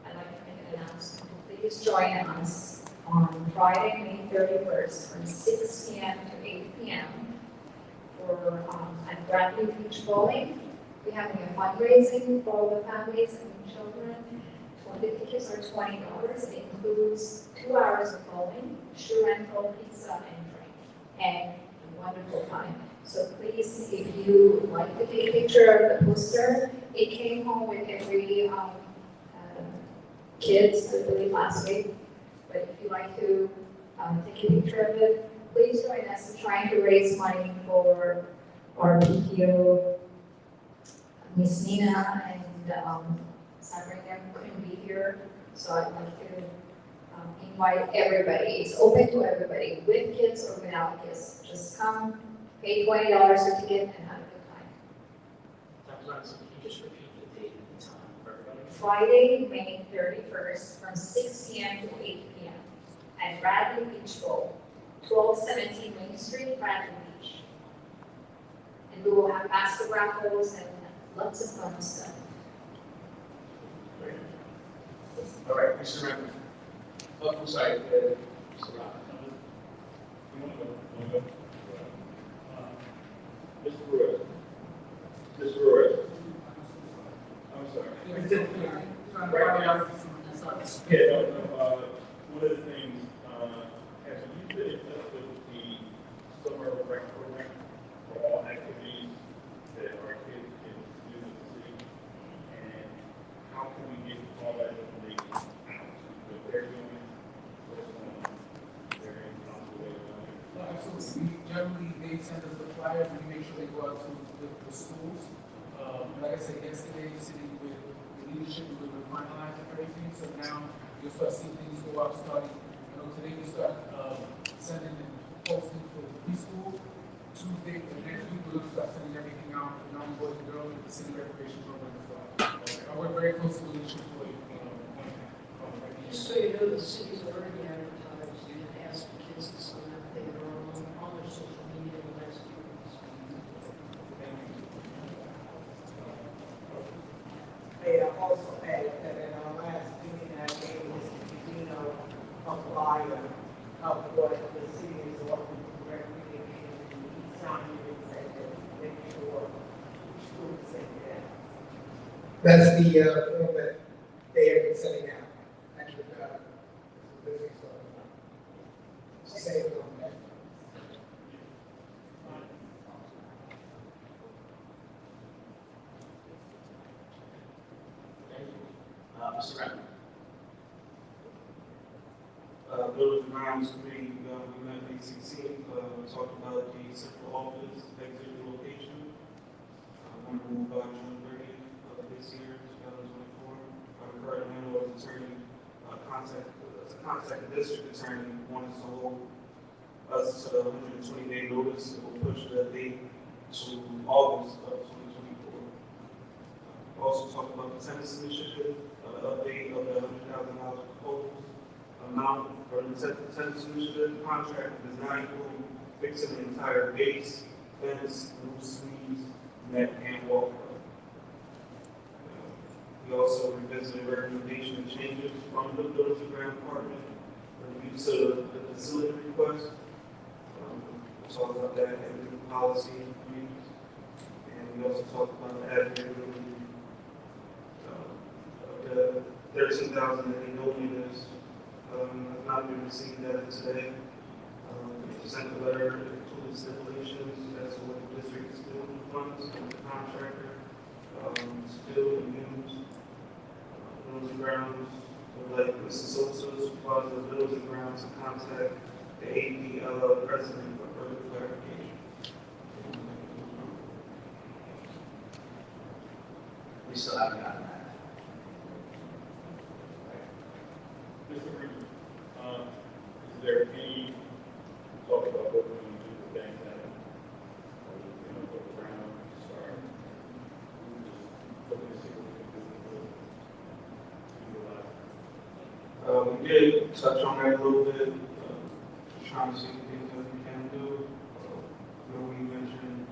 I'd like to make an announcement. Please join us on Friday, May 31st from 6 p.m. to 8 p.m. for at Bradley Beach Bowling. We're having a fundraising for all the families and children. The tickets are $20. It includes 2 hours of bowling, shoe rental, pizza, and drink, and a wonderful time. So please, if you would like to take a picture of the poster, it came home with every kids, I believe, last week. But if you'd like to take a picture of it, please join us in trying to raise money for our PTO. Miss Nina and Sabrina couldn't be here, so I'd like to invite everybody. It's open to everybody, with kids or without kids. Just come, pay $20 a ticket, and have a good time. Can you just repeat the date and time for everybody? Friday, May 31st, from 6 p.m. to 8 p.m. at Bradley Beach Bowl, 1217 Main Street, Bradley Beach. And we will have basket raffles and lots of fun stuff. All right. Mr. Remy. Oh, I'm sorry, Mr. Rob. Mr. Ruiz. Mr. Ruiz. I'm sorry. Right now, yeah, one of the things, have you been in touch with the summer rec program for all activities that our kids can do in the city? And how can we get all that information out to what they're doing, what's going on, their income, way of life? Absolutely. Generally, they send us the flyer, and we make sure they go out to the schools. Like I said, yesterday, sitting with the leadership, we were finalizing everything, so now you'll start seeing things go out starting, today we start sending and posting for the preschool. Tuesday, and next week, we'll start sending everything out for non-boys and girls with the city recreation program as well. I work very closely with leadership for Just so you know, the city's already advertised and asked the kids to sign up. They are on their social media in the last few weeks. May I also add that in our last meeting, I gave Mr. Pedino a flyer of what the city is offering to recreation, and he signed it and said that make sure schools say that. That's the form that they have been sending out. Actually, same form. Mr. Remy. Buildings and Grounds Committee, we met the 16th, talked about the central office exit location. Going to move by June 30th of this year, 2024. Our current landlord attorney, contact the district attorney, wanted to hold us to 120-day notice. It will push that date to August of 2024. Also talked about the tennis initiative, update of the $100,000 proposal amount for the tennis initiative. Contract does not include fixing the entire base, fence, roof sleeves, net, and walkway. We also revisited recommendation and changes from the Buildings and Ground Department for use of the facility request. We talked about that in the policy meetings, and we also talked about the Asbury building. The 13,000 that they donated has not been received as of today. They sent a letter that includes stipulations as to what the district is doing with funds and the contractor, still and use. Buildings and Grounds would like Mr. Sosa, supervisor of Buildings and Grounds, to contact the APL president for further clarification. We still haven't gotten that. Mr. Reed, is there any talk about what we're going to do with bank that? Or just going to look around, start, just looking to see what we can do. We did touch on that a little bit, trying to see things that we can do. We mentioned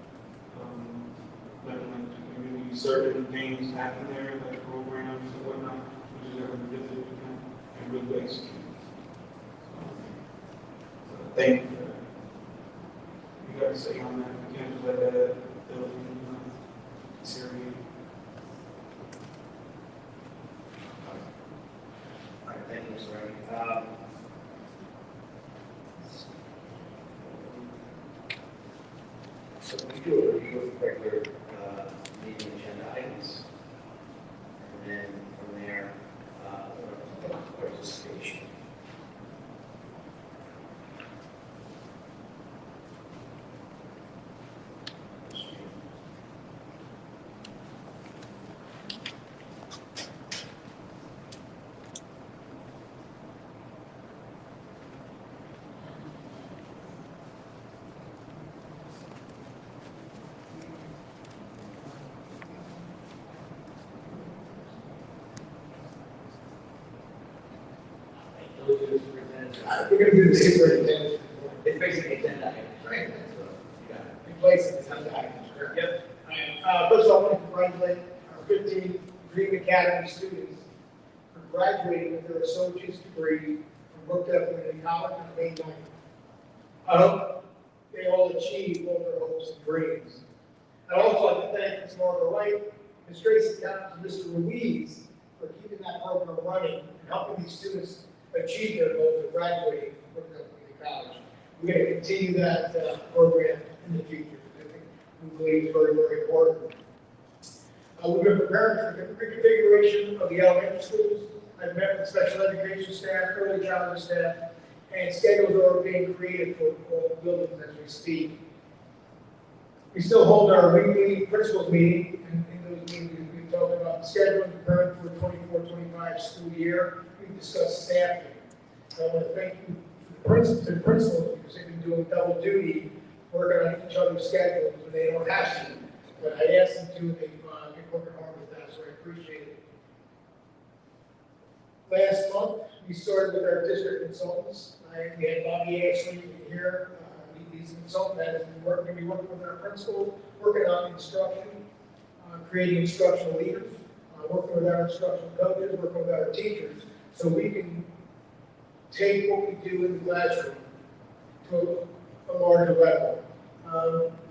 letting the community certain things happen there, like programs and whatnot, which is every visit we can and really execute. Thank you for that. You got to say on that, we can't just let that building deteriorate. All right, thank you, Mr. Remy. So we do a review of regular meeting agenda items, and then from there, participation. We're going to do the superintendent. It's basically agenda items, right? So, you got it. Replacing the agenda items, correct? Yep. First of all, I want to congratulate our 15 Dream Academy students for graduating with their associate's degree from Brookdale Community College on May 9th. I hope they all achieve all their hopes and dreams. I'd also like to thank Ms. Margaret Wright, Ms. Tracy Counts, and Mr. Ruiz for keeping that program running and helping these students achieve their goals of graduating from Brookdale Community College. We're going to continue that program in the future. I think we believe it's very, very important. We've been preparing for the reconfiguration of the elementary schools. I've met with special education staff, early childhood staff, and schedules are being created for all buildings as we speak. We still hold our weekly principals meeting, and in those meetings we talk about scheduling, preparing for the 24-25 school year. We discuss staffing. So I want to thank you to the principals because they've been doing double duty, working on each other's schedules when they don't have to. But I asked them to, they've been working hard with that, so I appreciate it. Last month, we started with our district consultants. We had Bobby Ashley here. He's a consultant that has been working with our principals, working on instruction, creating instructional leaders, working with our instructional coaches, working with our teachers, so we can take what we do in the classroom to a larger level.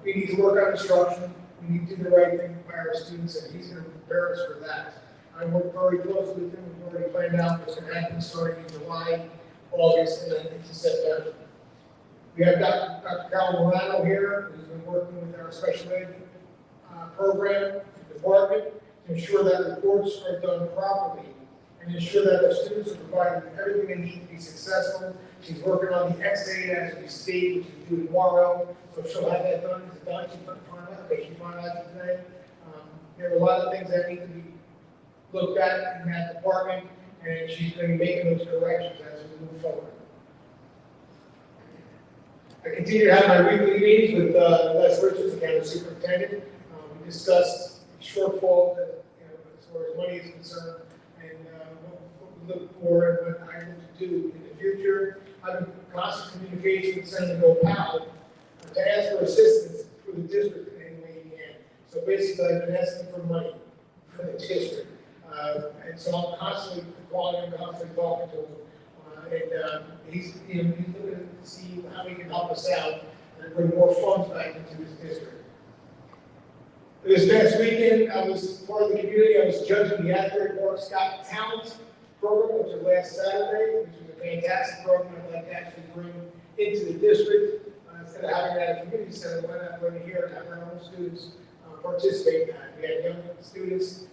We need to work on instruction. We need to do the right thing by our students, and he's going to prepare us for that. I work very closely with him. We've already planned out what's going to happen starting in July, August, and then into September. We have Dr. Carol Morano here, who's been working with our special ed program department to ensure that reports are done properly and ensure that the students are provided with everything they need to be successful. She's working on the X8 as we speak, which is due tomorrow, so she'll have that done. It's done. She finalized today. There are a lot of things that need to be looked at in that department, and she's going to be making those corrections as we move forward. I continue to have my weekly meetings with Les Richards, the county superintendent. We discussed shortfall, as far as money is concerned, and what we look for and what I hope to do in the future. I'm in constant communication with Senator Bill Powell to ask for assistance for the district in any way he can. So basically, I've been asking for money for the district. And so I'm constantly calling him, constantly talking to him. And he's looking to see how he can help us out and bring more funds back into his district. This past weekend, I was part of the community. I was judging the Asbury Park Got Talent program, which was last Saturday, which was a fantastic program I'd like to actually bring into the district. Instead of having that at a community center, why not bring it here and have our own students participate in that? We had young students,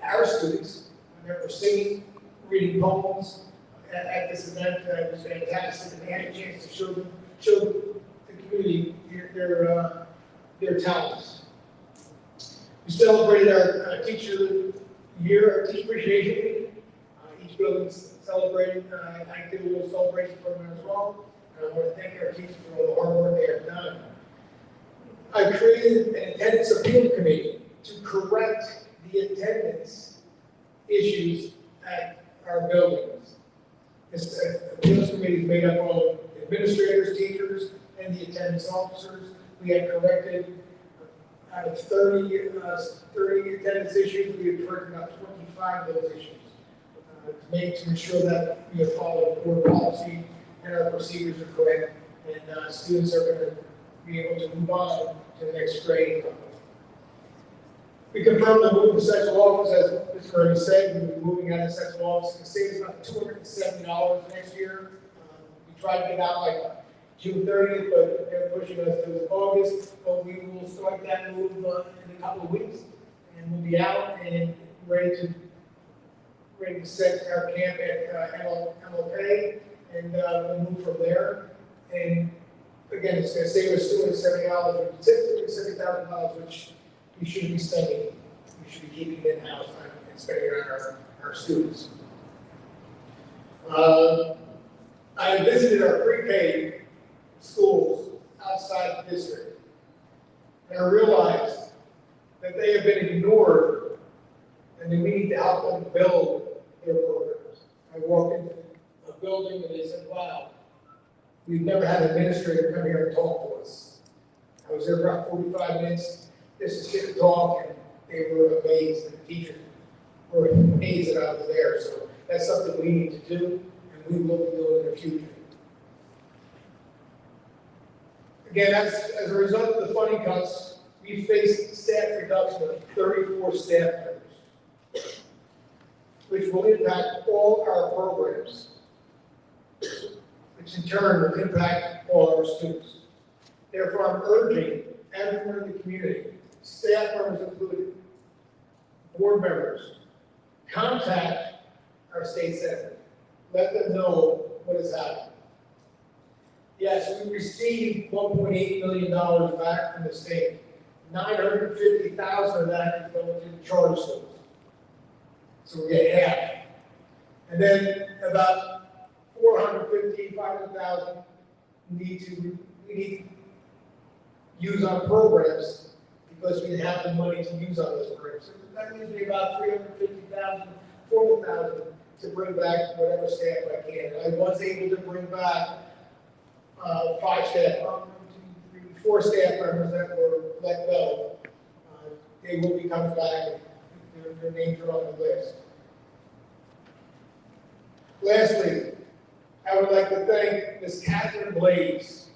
our students, that were singing, reading poems at this event. It was fantastic, and they had a chance to show the community their talents. We celebrated our teacher year, our teacher appreciation week. Each building celebrated. I did a little celebration program as well. And I want to thank our teachers for all the hard work they have done. I created an attendance appeal committee to correct the attendance issues at our buildings. This appeals committee is made up of administrators, teachers, and the attendance officers. We have corrected out of 30 attendance issues, we have corrected about 25 of those issues to ensure that we have followed board policy and our procedures are correct, and students are going to be able to move on to the next grade level. We confirmed the move to central office, as Mr. Murray said. We will be moving out of central office. It saves about $270 next year. We tried to get out like June 30th, but they're pushing us to August. But we will start that move in a couple of weeks, and we'll be out and ready to set our camp at MLK, and we'll move from there. And again, it's going to save us $270, $70,000, which we shouldn't be spending. We should be keeping it in-house and spending it on our students. I visited our pre-K schools outside the district, and I realized that they have been ignored and that we need to help them build their programs. I walked into a building and they said, wow, we've never had an administrator come here and talk to us. I was there for about 45 minutes. This is sit and talk, and they were amazed that the teachers or aides that I was there. So that's something we need to do, and we will be doing in the future. Again, as a result of the funding cuts, we faced staff reduction of 34 staff members, which will impact all our programs, which in turn will impact all our students. Therefore, I'm urging everyone in the community, staff members included, board members, contact our state senator. Let them know what is happening. Yes, we received $1.8 million back from the state. $950,000 of that is going to the charter schools. So we get half. And then about $450,000 we need to use on programs because we have the money to use on those programs. So that leaves me about $350,000, $400,000 to bring back whatever staff I can. I was able to bring back 4 staff members that were let go. They will be coming back, and their names are on the list. Lastly, I would like to thank Ms. Catherine Blades.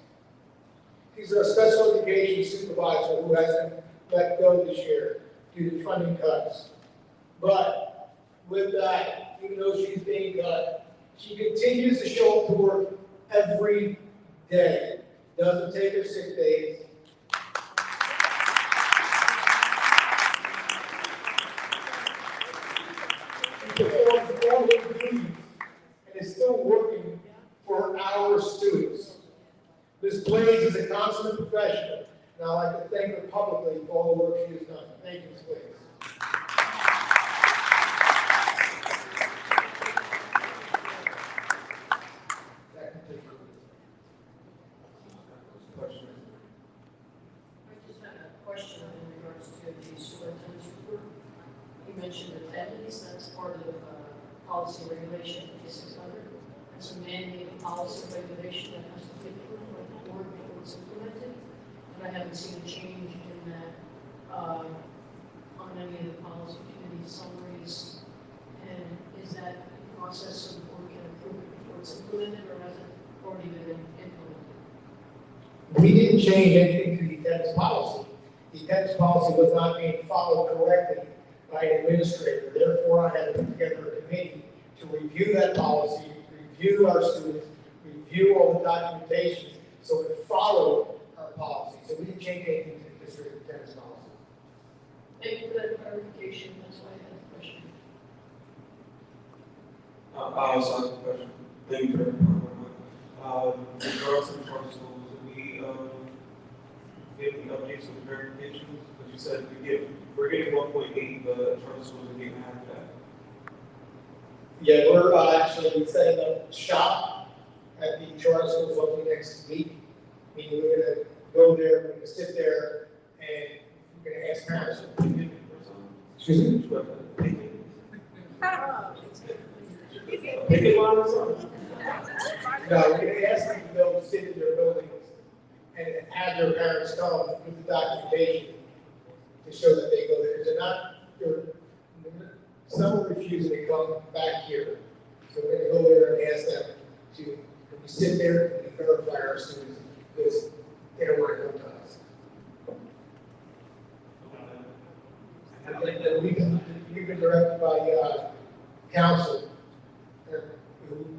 She's our special education supervisor who hasn't let go this year due to funding cuts. But with that, even though she's being cut, she continues to show up to work every day, doesn't take her sick days. She performs all her duties and is still working for our students. Ms. Blades is a consummate professional, and I'd like to thank her publicly for all the work she has done. Thank you, Ms. Blades. I just had a question in regards to the superintendent's report. You mentioned attendance, that's part of policy regulation 5600. That's a mandated policy regulation that has to be approved by the board before it's implemented. But I haven't seen a change in that on any of the policy committee summaries. And is that a process so the board can approve it before it's implemented, or has it already been implemented? We didn't change anything to the attendance policy. The attendance policy was not being followed correctly by an administrator. Therefore, I had to put together a committee to review that policy, review our students, review all the documentation, so it followed our policy. So we didn't change anything to the district attendance policy. Thank you for that clarification, that's why I had the question. I also have a question. Thank you for in regards to the charter schools, do we get any updates on the verifications? Because you said we're getting 1.8, but charter schools are getting half that. Yeah, we're actually setting up shop at the charter schools over the next week. Meaning we're gonna go there, we're gonna sit there, and we're gonna ask parents. Excuse me? No, we're gonna ask them to go sit in their buildings and have their parents come with the documentation to show that they go there. Some are refusing to come back here. So we're gonna go there and ask them to, can we sit there and verify our students, because they don't want to come to us. I think that we've been directed by council,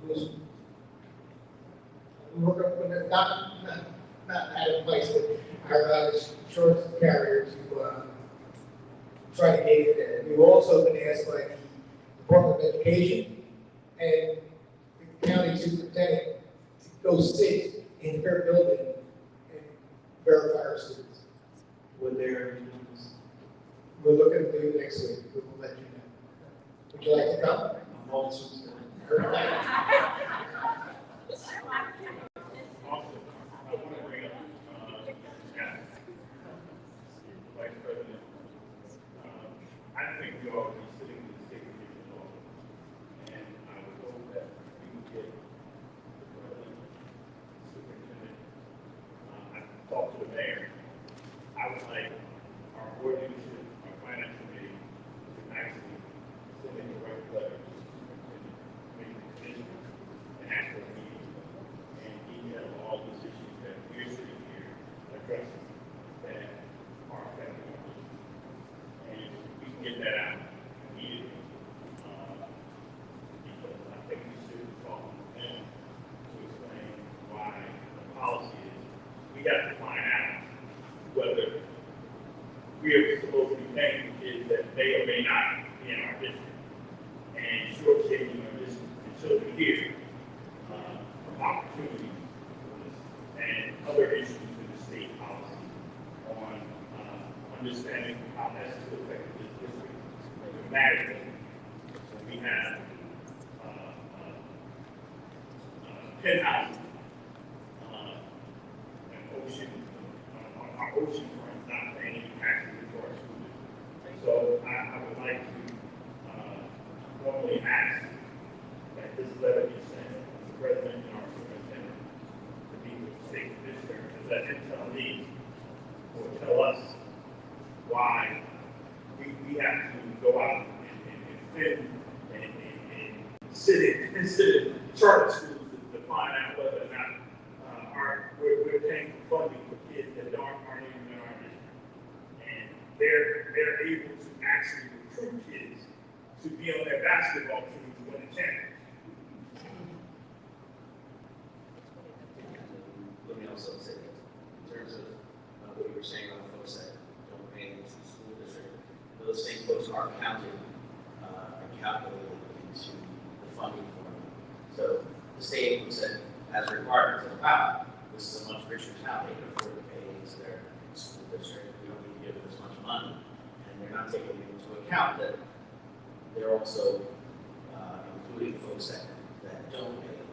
who's working with not at a place, but our insurance carrier to try to get it there. We've also been asked by the Department of Education and the county superintendent to go sit in their building and verify our students. What they're We're looking to do it next week. We will let you know. Would you like to come? I'm also Also, I want to bring up, Scott, Vice President. I think we ought to be sitting in the state commissioner's office, and I would hope that we would get the president, superintendent. I talked to the mayor. I would like our board leadership, our finance committee, to actually sit penthouse, an ocean, on our ocean front, not paying any taxes to our school district. So I would like to formally ask that this letter be sent to the president and our superintendent to meet with the state commissioner, and let him tell me or tell us why we have to go out and fit and sit in charter schools to find out whether or not we're paying for funding for kids that aren't even in our district. And they're able to actually recruit kids to be on their basketball team to win a championship. Let me also say this, in terms of what you were saying about folks that don't pay into the school district, those same folks are counted and calculated into the funding formula. So the state looks at as required, says, wow, this is a much richer town, they can afford to pay into their school district, we don't need to give them as much money. And they're not taking into account that they're also including folks that don't pay into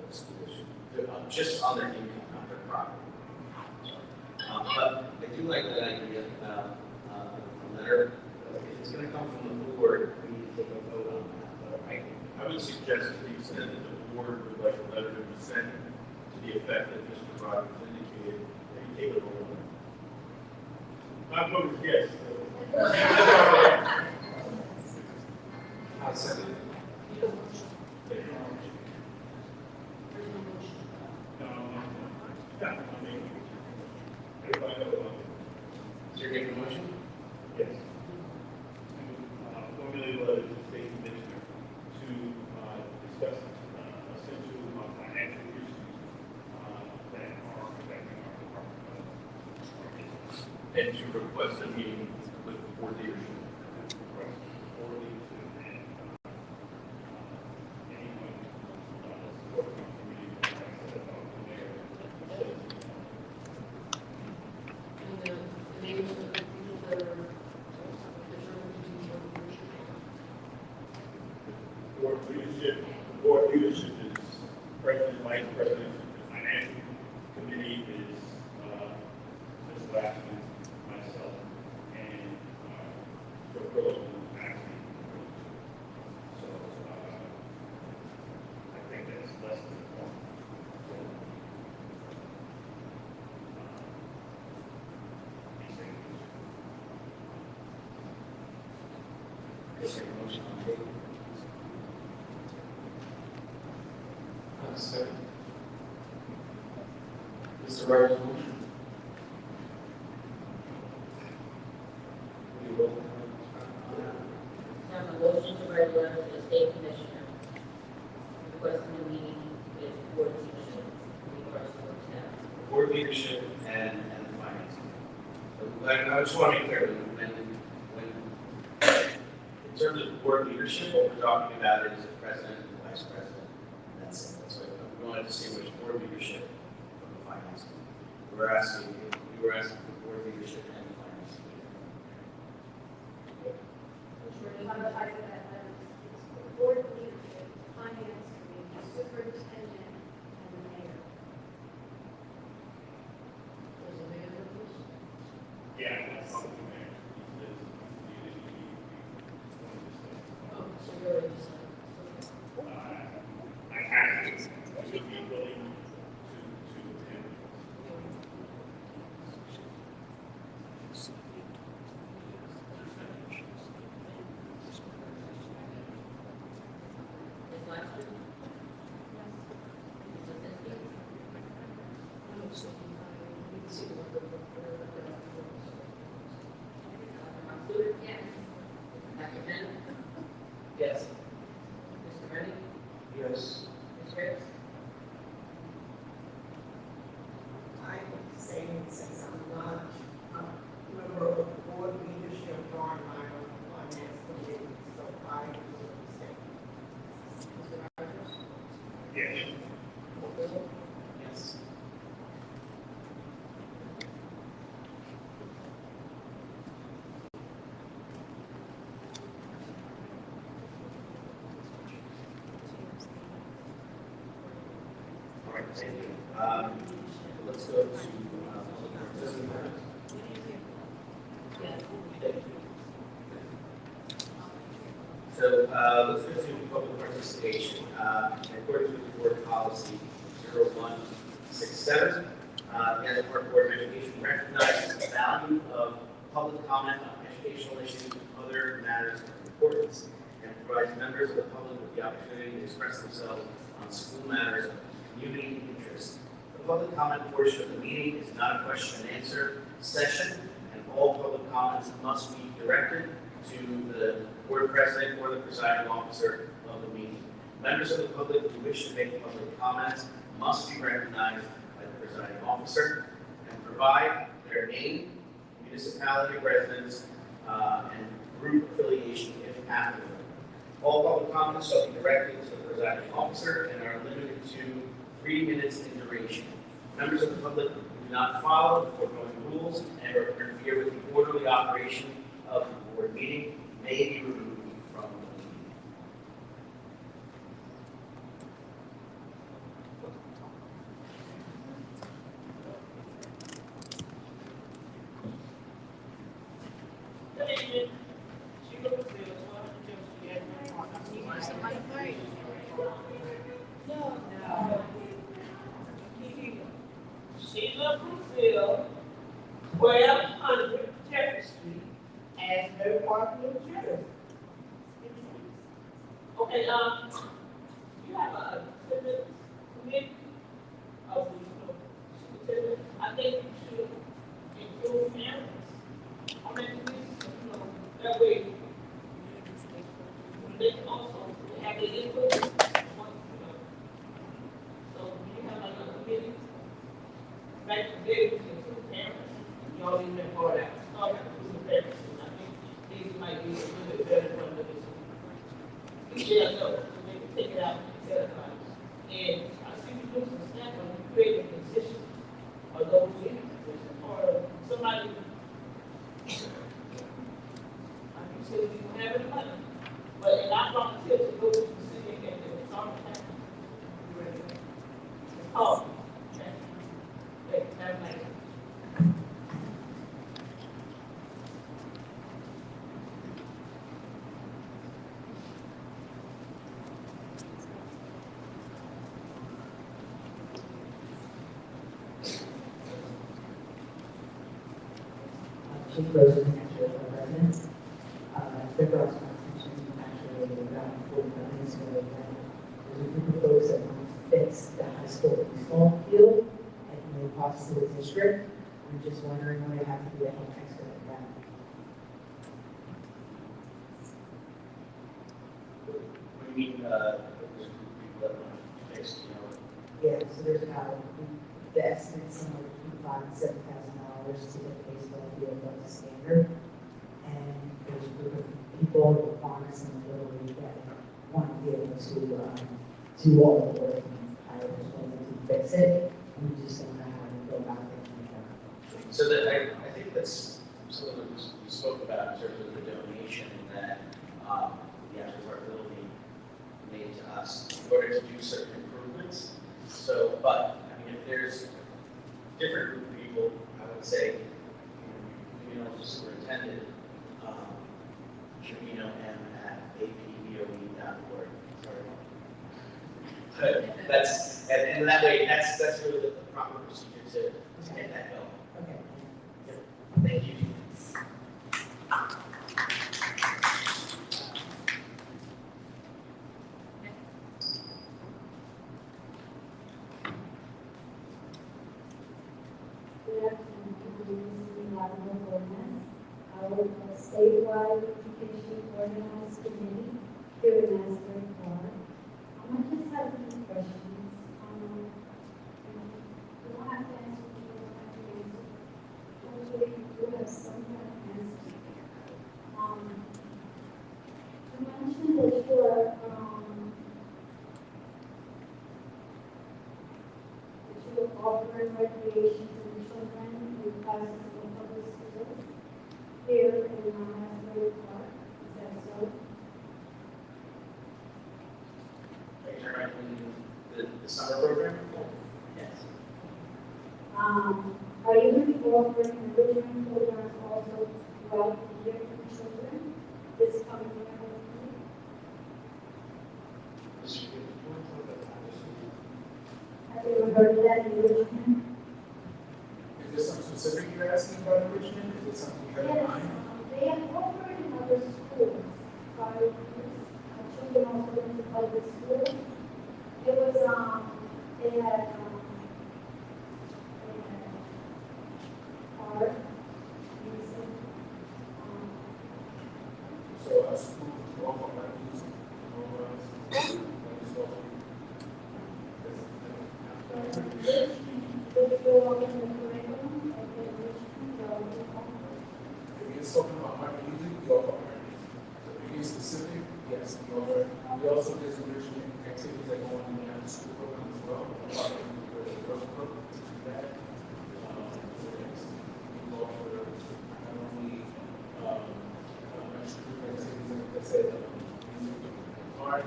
the school district. They're just on their income, not their property. But I do like that idea about a letter. If it's going to come from the board, we need to take a vote on that. Right? I would suggest to the extent that the board would like a letter to be sent to the effect that Mr. Rogers indicated, that he take a vote on it. My vote is yes. I'll second it. Everybody know about it? Is there a motion? Yes. Formulate a letter to the state commissioner to discuss essential financial issues that are affecting our business. And to request a meeting with the board leadership. Request for leadership and anyone supporting our community that has set up the mayor. And the names of the people that are determined to Board leadership, board leadership is president, vice president, the financial committee is Ms. Lassman, myself, and Joe Pillow, actually. So I think that's less than a point. Is there a motion on the table? I'll second. Mr. Rogers' motion. Will you roll call? Have a motion to write a letter to the state commissioner requesting a meeting with board leadership in regards to what's happening. Board leadership and the finance. So I just want to be clear, when in terms of board leadership, what we're talking about is the president and the vice president. And that's it. That's why we want to distinguish board leadership from the finance. We were asking for board leadership and the finance. On the side of that letter, it's the board leadership, finance committee, the superintendent, and the mayor. Does the mayor know this? Yeah, that's something there. Oh, so you already decided. I actually would be willing to attend. Ms. Lassiter? Mrs. Sinsky? I'm accepting, I need to see what the. Dr. Mansour? Yes. Dr. Bennett? Yes. Mr. Reddy? Yes. Ms. Ricks? I'm saying since I'm not a member of the board leadership or I'm on the finance committee, so I will abstain. Mr. Rogers? Yes. Yes. Thank you. Let's go to, so, let's go to public participation. In accordance with the board policy 0167, the Asbury Board of Education recognizes the value of public comment on educational issues and other matters of importance, and provides members of the public with the opportunity to express themselves on school matters of community interest. The public comment portion of the meeting is not a question and answer session, and all public comments must be directed to the board president or the presiding officer of the meeting. Members of the public who wish to make public comments must be recognized by the presiding officer and provide their name, municipality of residence, and group affiliation if applicable. All public comments shall be directed to the presiding officer and are limited to 3 minutes in duration. Members of the public who do not follow the foregoing rules and or interfere with the orderly operation of the board meeting may be removed from the meeting. Sheila Brazil, 1200 Jefferson Street, Asbury Park, New Jersey. Okay, you have a attendance committee of the superintendent. I think you should include parents on that committee, that way they can also have the input. So you have like a committee. Back today, we can include parents. Y'all need to report out. Start with the parents. I think these might be a little bit better from the district. We shall know, so they can take it out and set it out. And I see you do some stuff when you create a position, or those in a position, or somebody. Like you said, you don't have any money. But, and I volunteer to go to the city and it's all the time. Oh. Okay, have a nice day. Chief Rosen, actually, for residents. The girls' constitution, actually, around 45 minutes ago, there's a group of folks that want to fix the high school baseball field at no cost to the district. I'm just wondering what I have to do to help expedite that. What do you mean, there's a group of people that want to fix, Yeah, so there's about, the estimate's somewhere between $5,000 and $7,000 to get the baseball field up to standard. And there's a group of people, the farmers in the Little League that want to be able to do all the work and hire us to fix it. We just don't know how to go about it. So that I think that's something that we spoke about in terms of the donation that the Asbury will be made to us in order to do certain improvements. So, but I mean, if there's different group of people, I would say, the superintendent, Trevino@apvoe.org. Sorry. But that's and that way that's really the proper procedure to get that going. Okay. Thank you. Good afternoon, our statewide education organized committee here in Asbury Park. I just have a few questions. You don't have to answer, you don't have to answer. Hopefully you do have some kind of answer. You mentioned that you are, offering recreation to the children in classes in public schools here in Asbury Park. Is that so? The summer program? Yes. Are you going to be offering enrichment programs also throughout the year for children this coming year? Have you ever heard of that enrichment? Is there something specific you're asking about enrichment? Is there something you have in Yes, mind? they have offered in other schools, private schools, children also went to public schools. It was, they had art, music, So our school will offer like music, Did you all in the curriculum of the enrichment or If you're talking about art and music, we offer art and music. So if you're specific, yes, we offer. We also do enrichment activities that go on in the after school program as well. Part of the girls club, we do that. So yes, we offer not only extracurricular activities, like I said, music, art,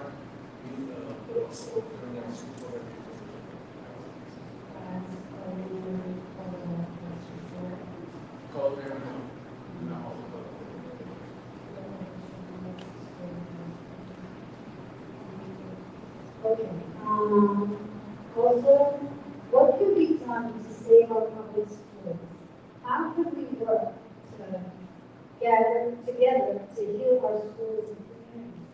but also during after school program. Culinary, no, okay. Also, what can be done to save our public schools? How can we work to gather together to heal our schools and communities?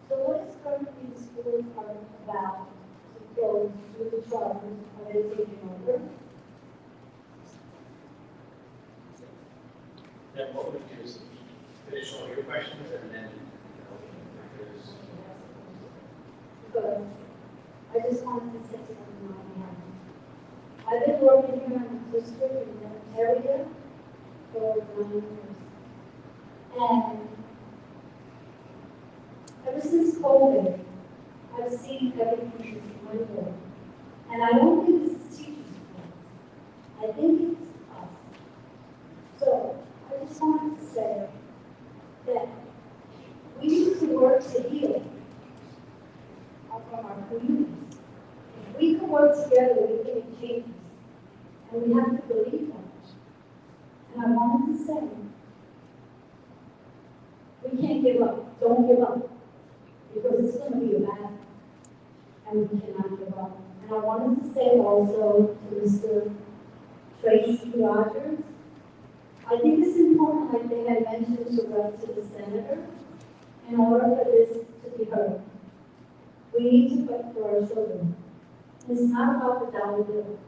So what is currently the schools are about to go through the charters? Are they taking over? Then what would you do is finish all your questions and then, Because I just wanted to say something on behalf. I've been working here in the district in that area for 9 years. And ever since COVID, I've seen everything is dwindling. And I don't think it's teachers' fault. I think it's us. So I just wanted to say that we need to work to heal from our communities. If we can work together, we can make changes. And we have to believe that. And I wanted to say, we can't give up. Don't give up. Because it's going to be a battle. And we cannot give up. And I wanted to say also to Mr. Tracy Rogers, I think it's important, like they had mentioned, to write to the senator in order for this to be heard. We need to fight for our children. It's not about the dollar bill.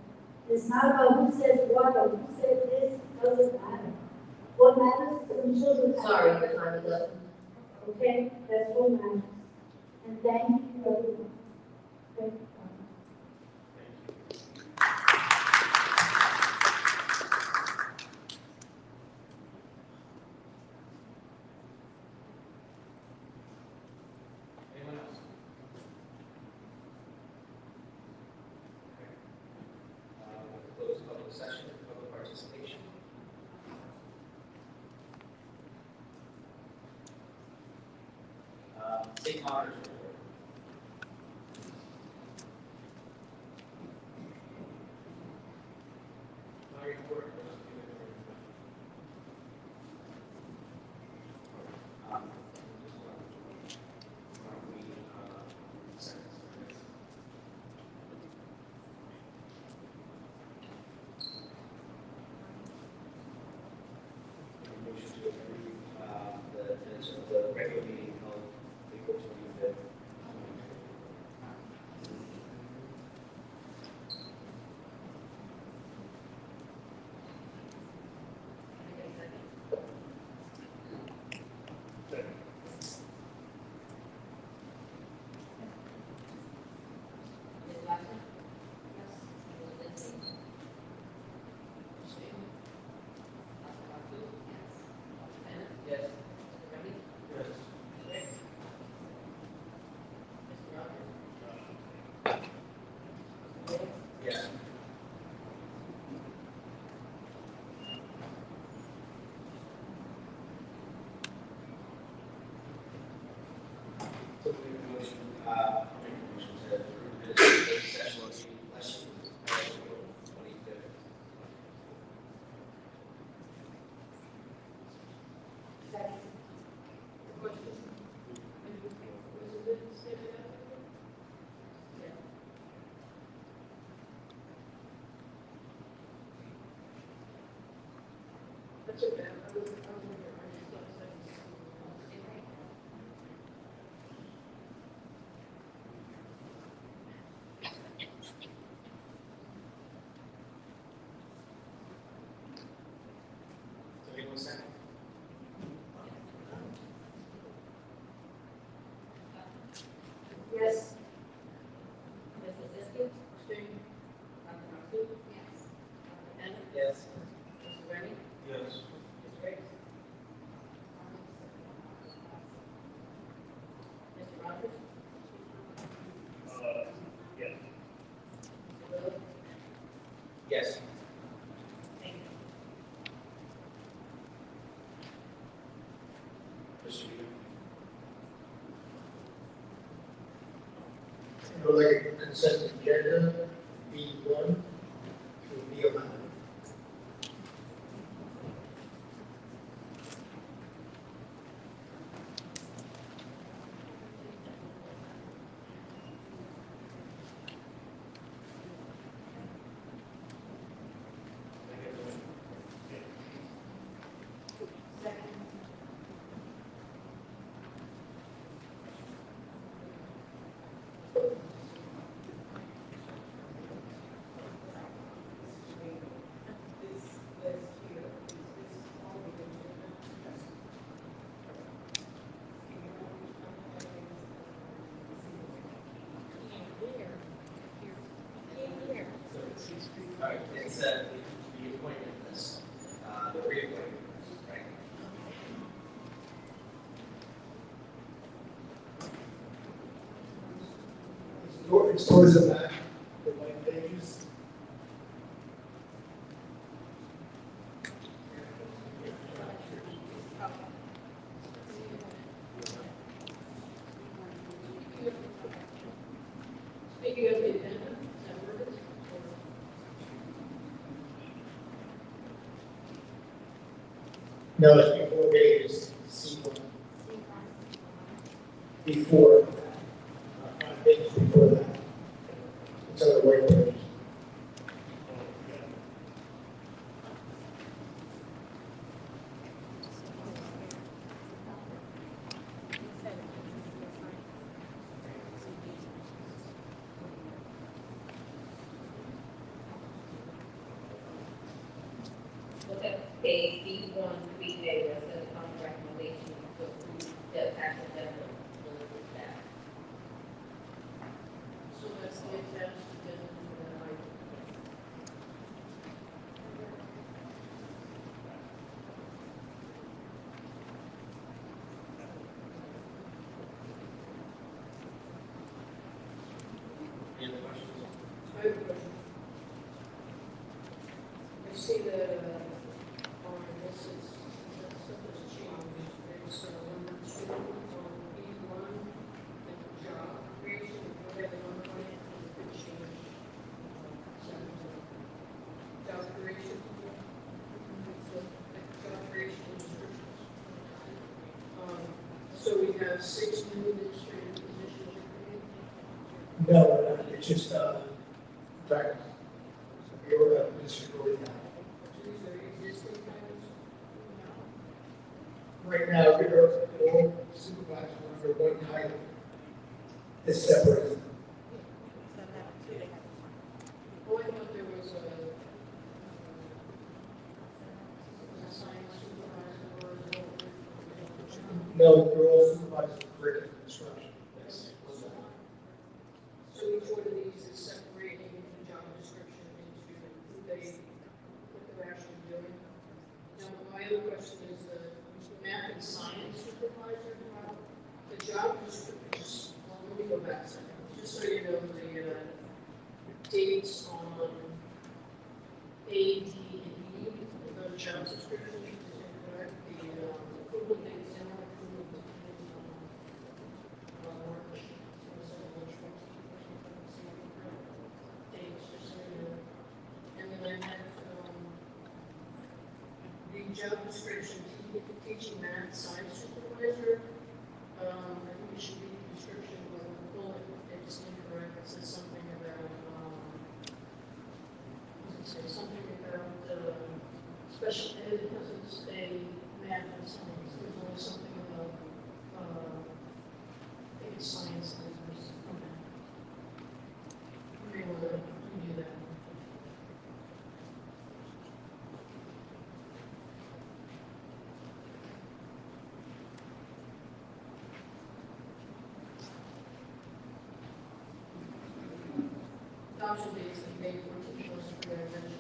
It's not about who says what or who said this. It doesn't matter. What matters is the children. Sorry, your time is up. Okay? That's what matters. And thank you, everyone. Thank you. anyone else? We'll close public session, public participation. State monitors report. my report. Motion to approve the minutes of the regular meeting held April 25th. Ms. Wagner? Yes. Ms. Lindsay? Ms. Freeman? Dr. Markey? Yes. Dr. Bennett? Yes. Mr. Reddy? Yes. Ms. Ricks? Mr. Rogers? Mr. Wade? Yes. So we make a motion, to approve the minutes of the session of That's okay, I was here, I just thought that was. Anyone second? Yes. Mrs. Ziski? Abstain. Dr. Markey? Yes. Dr. Bennett? Yes. Mr. Rennie? Yes. Mr. Riggs? Mr. Rogers? Yes. Mr. Lewis? Yes. Thank you. Mr. Beal? I would like a consent agenda, B1 through B11. All right, it's the appointment list, the reappointment list, right? It's towards the back, the white pages. Speaking of the agenda, is that where it is? No, it's before pages, C1. Before that. 5 pages before that. It's on the white page. Look at page B1, 3A, where it says upon recommendation to approve the tax agenda. So that's the attached agenda for that item. Any other questions? I have a question. I see that, on this is, that stuff has changed. There's, number 2 on B1, the job creation, we have one point, it could change. Job creation. So, job creation descriptions. So we have 6 new administrative positions created. No, it's just, back. Your district already have. These are existing titles. Right now, you're all supervisors under one title. It's separate. Oh, I thought there was a science supervisor or a. No, you're all supervisors of curriculum instruction. Yes. So each one of these is separating the job description into who what they're actually doing. Now, my other question is the math and science supervisor, the job description, well, let me go back a second, just so you know, the dates on A, D, and E, the job description, is incorrect, the approval dates, and all approval dates on March. And then I have, the job description, teaching math science supervisor. I think it should be the description of the bullet, it's incorrect, it says something about, does it say something about, special ed, it doesn't say adoption dates that May 14th was for their attention.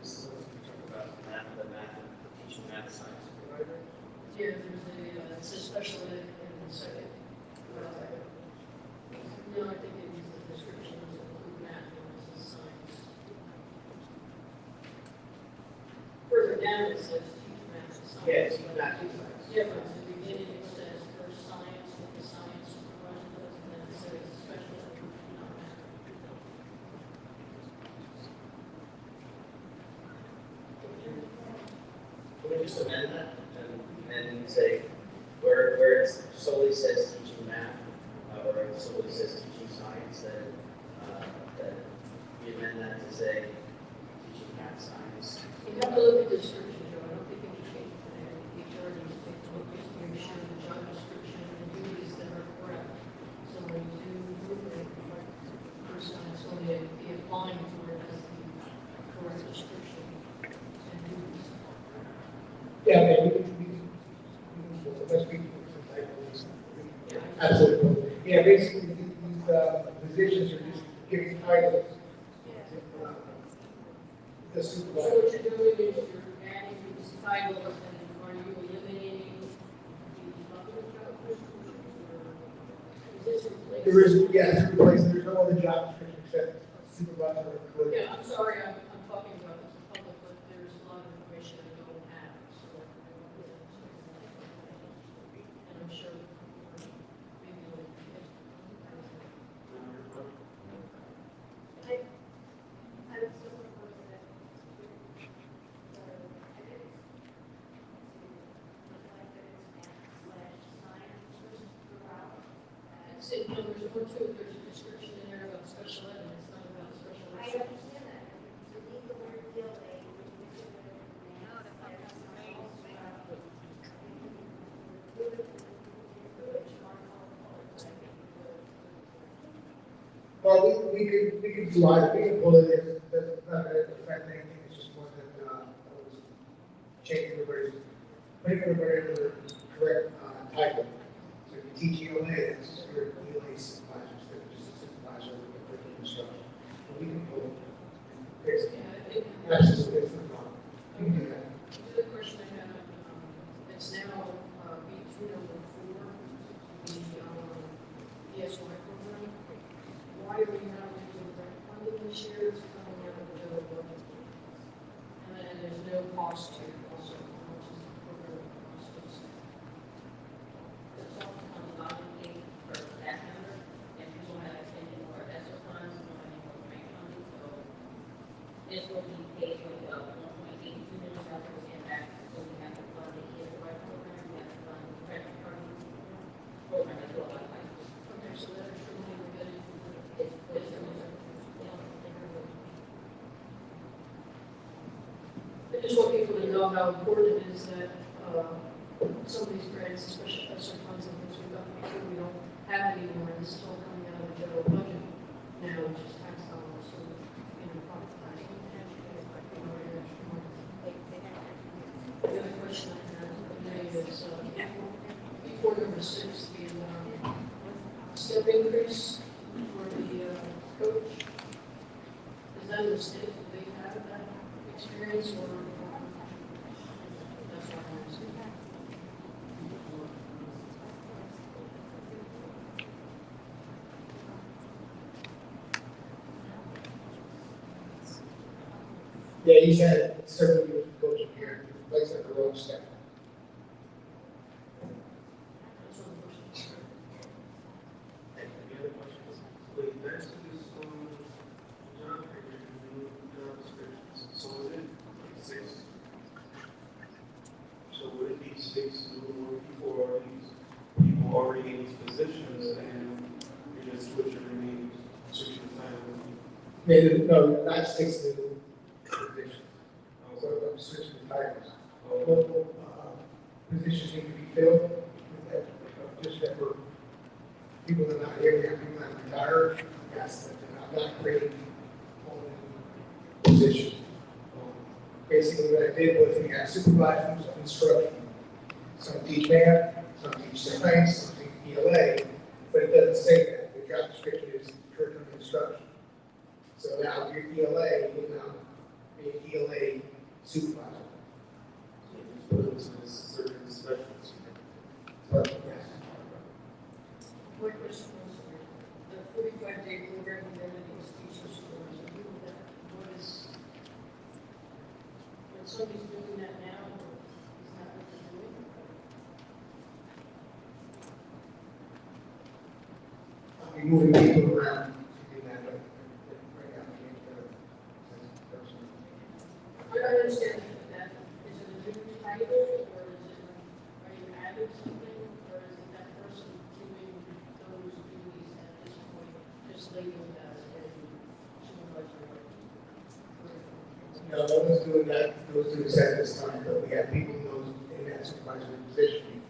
This is what we talk about teaching math, science, supervisor. Yeah, it says special ed in the second. No, I think it needs the description of math and this is science. Further down it says teach math and science. Yeah, teach math, teach science. Yeah, but at the beginning it says first science, what the science supervisor does, and then it says special ed, not math. Can we just amend that and say where it solely says teaching math, or it solely says teaching science, that we amend that to say teaching math, science. You have to look at the description, Joe. I don't think any change in there. The HR needs to take a look just to make sure the job description and the duties that are correct. So when you do move it, like person, it's going to be applying to it as the correct description and duties. Yeah, man, let's be absolutely. Yeah, basically, these positions are just giving titles. The So supervisor. what you're doing is you're adding these titles and are you eliminating the other job descriptions or is this replaced? There is, yes, there's no other job description except supervisor or clerk. Yeah, I'm sorry, I'm talking about this in public, but there's a lot of information I don't have, so. And I'm sure maybe we'll get. I would still propose that That's it, no, there's more to it, there's a description in there about special ed, and it's not about special ed. I understand that. You need the word DLA, which is Well, we could do either, we can pull it in, that's not gonna affect anything, it's just one that, was changing everybody's, putting everybody in the correct, title. So if you teach ELA, it's your ELA supervisor, instead of just a supervisor with a curriculum instruction. But we can pull it and fix it. Yeah, I think. Absolutely, it's no problem. We can do that. The other question I have, it's now, B2 number 4, the ESY program. Why are we not using grant funding this year? It's coming out of the general budget. And there's no cost to it also, how much is the program cost us? It's also non-binding for staff member, and people have any more ESSER funds, or any more grant funding, so this will be paid with $1.82 million in back, so we have to fund the ESY program, we have to fund the credit card program as well, like high school. Okay, so that extra money we're getting It's, I just want people to know how important it is that some of these grants, especially ESSER funds and things we've got before, we don't have anymore, and this is all coming out of the general budget now, which is tax dollars, so, profit tax. The other question I have today is, before number 6, the step increase for the coach. Is that a mistake? Do they have that experience or? That's not my mistake. Yeah, he's had several years of coaching here, place at the wrong step. That's one question. Any other questions? Wait, that's this, job descriptions, so is it like 6? So would it be 6 new more people, or are these people already in these positions, and you're just No, not 6 new positions. So I'm switching the titles. Multiple positions need to be filled. Just that for people that are not here, we have people that retired. Yes, I'm not creating all new positions. Basically, what I did was we had supervisors of instruction. Some teach math, some teach science, some teach ELA, but it doesn't say that. The job description is curriculum instruction. So now your ELA will now be an ELA supervisor. Certain specialties. But, yes. My question was, the 45-day program that these teachers for, what is, when somebody's doing that now, is that what they're doing? I'll be moving people around to do that, but right now, I can't go. I don't understand that. Is it a new title, or is it, are you adding something, or is it that person doing those duties at this point, just labeling that as a supervisor? No, no one's doing that, those duties at this time, but we have people in that supervisory position.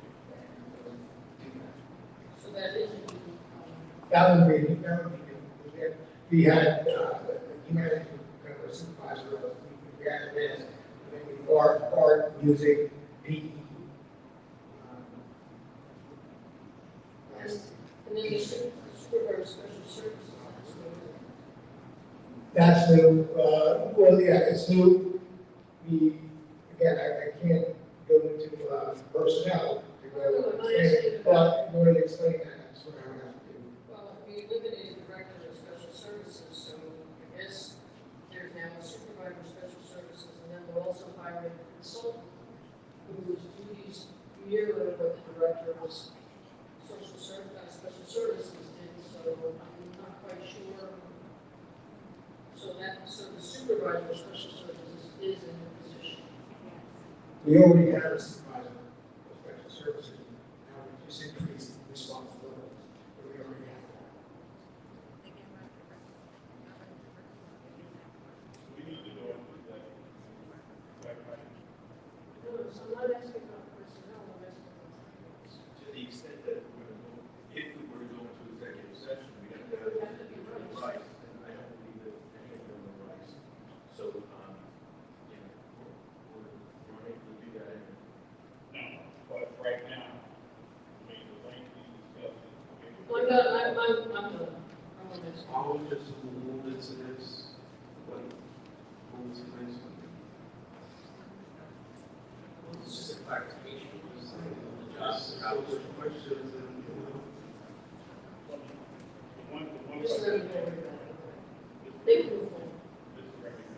So that is, That would be good. We had, humanity kind of a supervisor, we had this, and then we art, music, PE. and then the supervisor special services. That's new, well, yeah, it's new. We, again, I can't go into, personnel, to go, but in order to explain that, that's what I would have to do. Well, we eliminated the director of special services, so I guess there's now a supervisor of special services, and then we'll also hire a consultant whose duties mirror what the director of special services did, so I'm not quite sure. So the supervisor of special services is in the position. We already have a supervisor of special services, now we just increase the responsibilities, but we already have that. We need to go into that. No, so I'm not asking about personnel, I'm asking about titles. To the extent that we're going to go, if we were to go into executive session, we have to It would have to be right, right. and I don't believe that any of them are right. So, you know, we're unable to do that anyway. No, but right now, I mean, the lengthy discussion. I'm done, I'm done. I'm on this. I would just move it to this, like, move to the next one. It's just a clarification. Just how much questions and, you know. The one Just let question, me know where you're at. They move on. Mr. Reverend,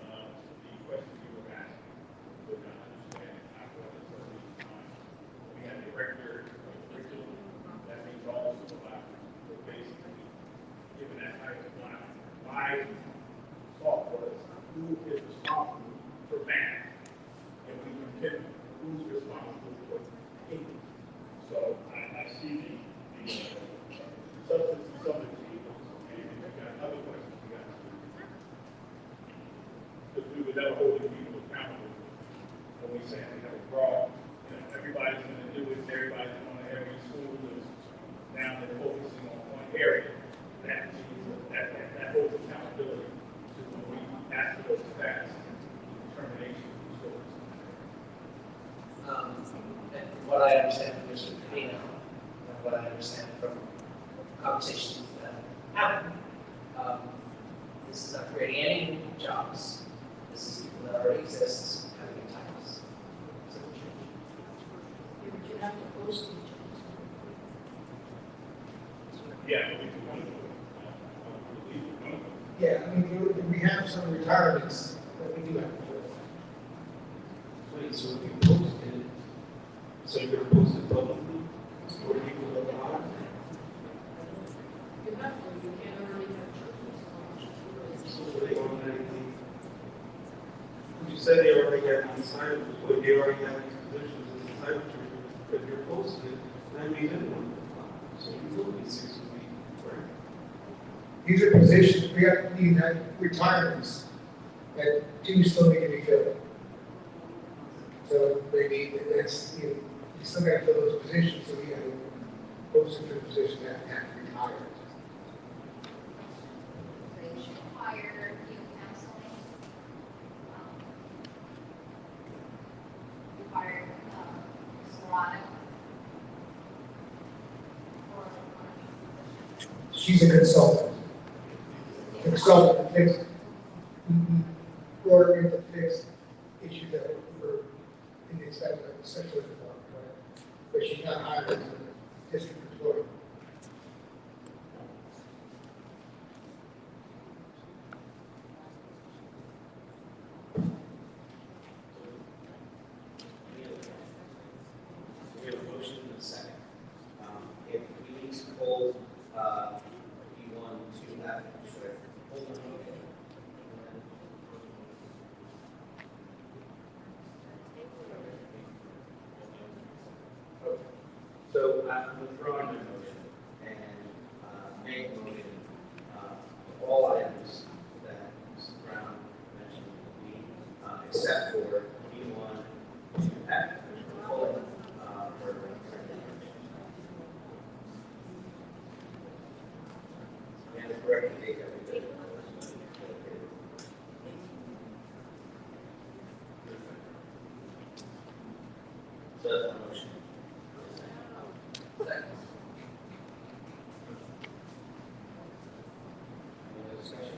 the question you were asking, would not understand after all this time. We had the director of curriculum, that means all supervisors, so basically, given that type of line, my thought was, who is responsible for math? And we can, who's responsible for English? So I see the substance of some of the people, and if you got other questions, you got. Because we would never hold the people accountable when we say we have a broad, you know, everybody's gonna do it, everybody's going to every school is now they're focusing on one area. That holds accountability to when we ask for those facts, determination of schools. And from what I understand from Mr. Pino, and what I understand from conversations that happen, this is not creating any new jobs. This is people that already exist having new titles. So we'll change. But you have to post each Yeah, but we can want to do it. We want to do it. Yeah, I mean, we have some retirements that we do have to fill. Wait, so if you posted, so you're gonna post it publicly for people that are on? You have to, you can't already have churches. So they automatically, you said they already have these titles, but they already have these positions as a title church. If you're posting it, that means anyone can apply. So you will be 6 weeks, right? these are positions, we have retirements that do still need to be filled. So maybe that's, you still gotta fill those positions, so we gotta post them for the position that have to retire. They should hire youth counseling. You hired, Serrano. For one of these positions. She's a consultant. Consultant to fix, we brought her in to fix issues that were in the sexual department, right? But she's not hired as a district employee. We have a motion and a second. If we need to hold, E1 to F, should I hold the motion? Okay. So I'm withdrawing my motion and make a motion for all items that Mr. Brown mentioned, except for E1 to F, which we'll hold for and the correct date that we did. So that's my motion. Second. Any other discussion?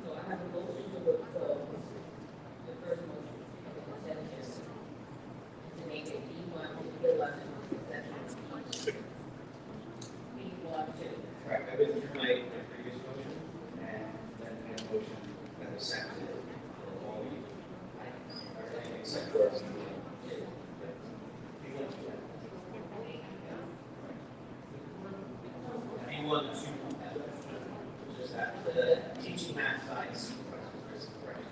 So I have a motion to withdraw the first motion, consent agenda, to make it E1 to E11, section E1 to. Right, I withdrew my previous motion, and then I had a motion that was seconded for all the everything except for anyone to just that the teaching math science supervisors, correct?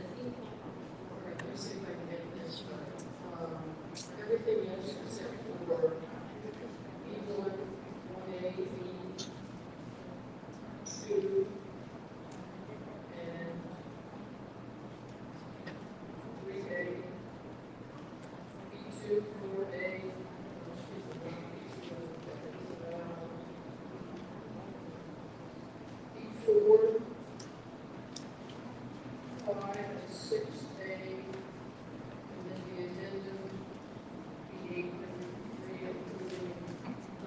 Let me see if I can get this right. Everything else except for E1, 1A, E2, and 3A, E2, 4A, E4, 5 and 6A, and then the addendum, B8 and 3, including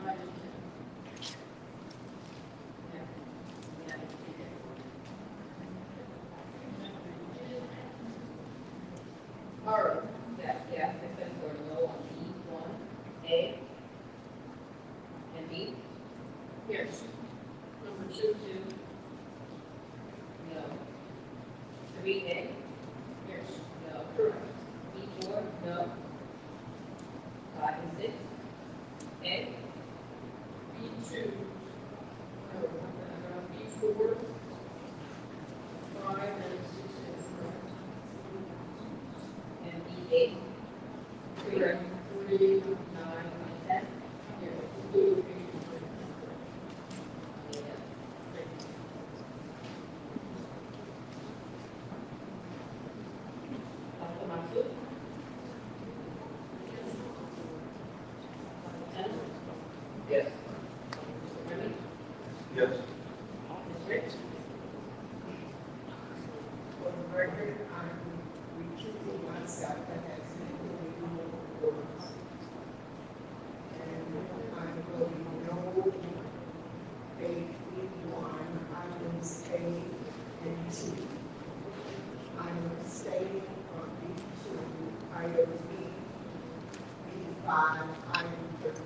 9 and 10. All right, Yeah, except for no on E1, A, and B, yes. Number 2, no. 3A, yes, no. correct. E4, no. 5 and 6, A, B2, no, B4, 5 and 6 is correct. and B8, Correct. 3, 9, and 10. yeah, including B3. Yeah. Dr. Mansur? Dr. Tennis? Yes. Mr. Remy? Yes. Ms. Rich? For the record, I'm recusing myself as an boards. And I'm voting no, A1, items A and T. I'm abstaining on B2, item B, B5, item 13.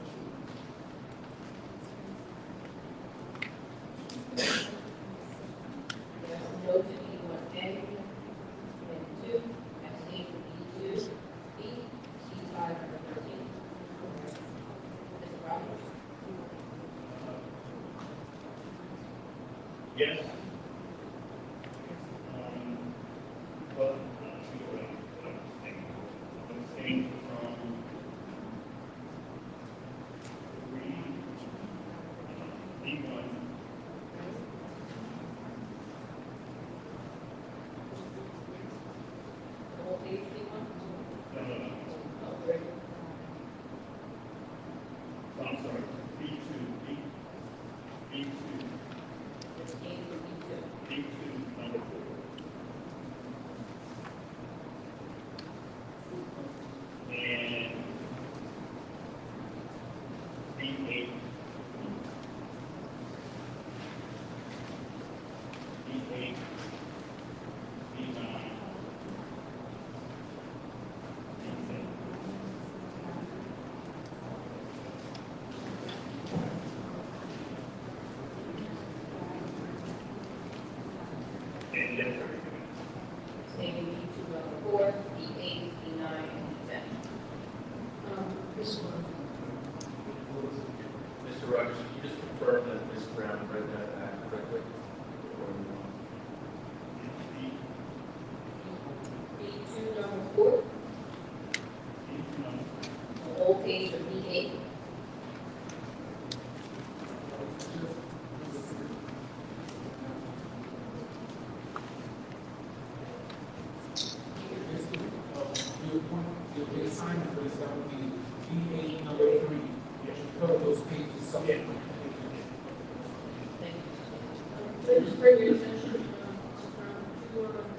Yes, no to E1A, and 2, abstain from E2, B, C5, number 13. Yes. But, I'm saying from B1. The whole page, B1? No. Oh, great. I'm sorry, B2, B2, It's A to B2. B2, number 4. And B8, B8, B9, B7. And yes, sir. Maybe B2, number 4, B8, B9, and B10. Ms. Lawrence. Mr. Rogers, can you just confirm that Ms. Brown read that correctly? B2, number 4, the whole page of B8. Your assignment was that would be B8 number 3. You should cover those pages subsequently. Let me just bring your attention to,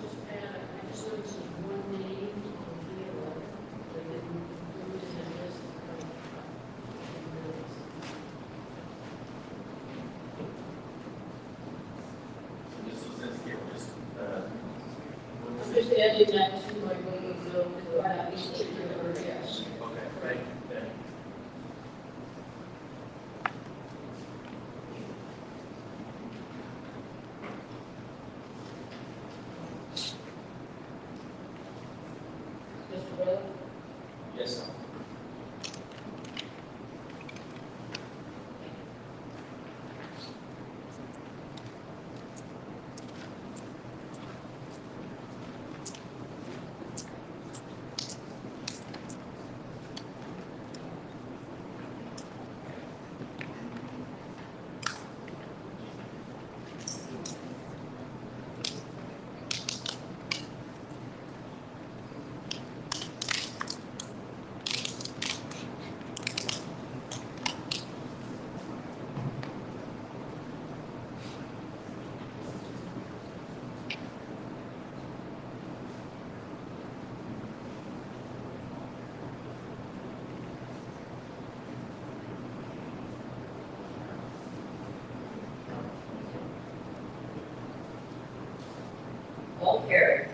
just add, I just noticed one name on the 11, that didn't, we just had this. Ms. Lozinski, just, I'm just adding that to my meeting note for each particular, yes. okay, thank you. Mr. Rose? Yes, sir. All carried.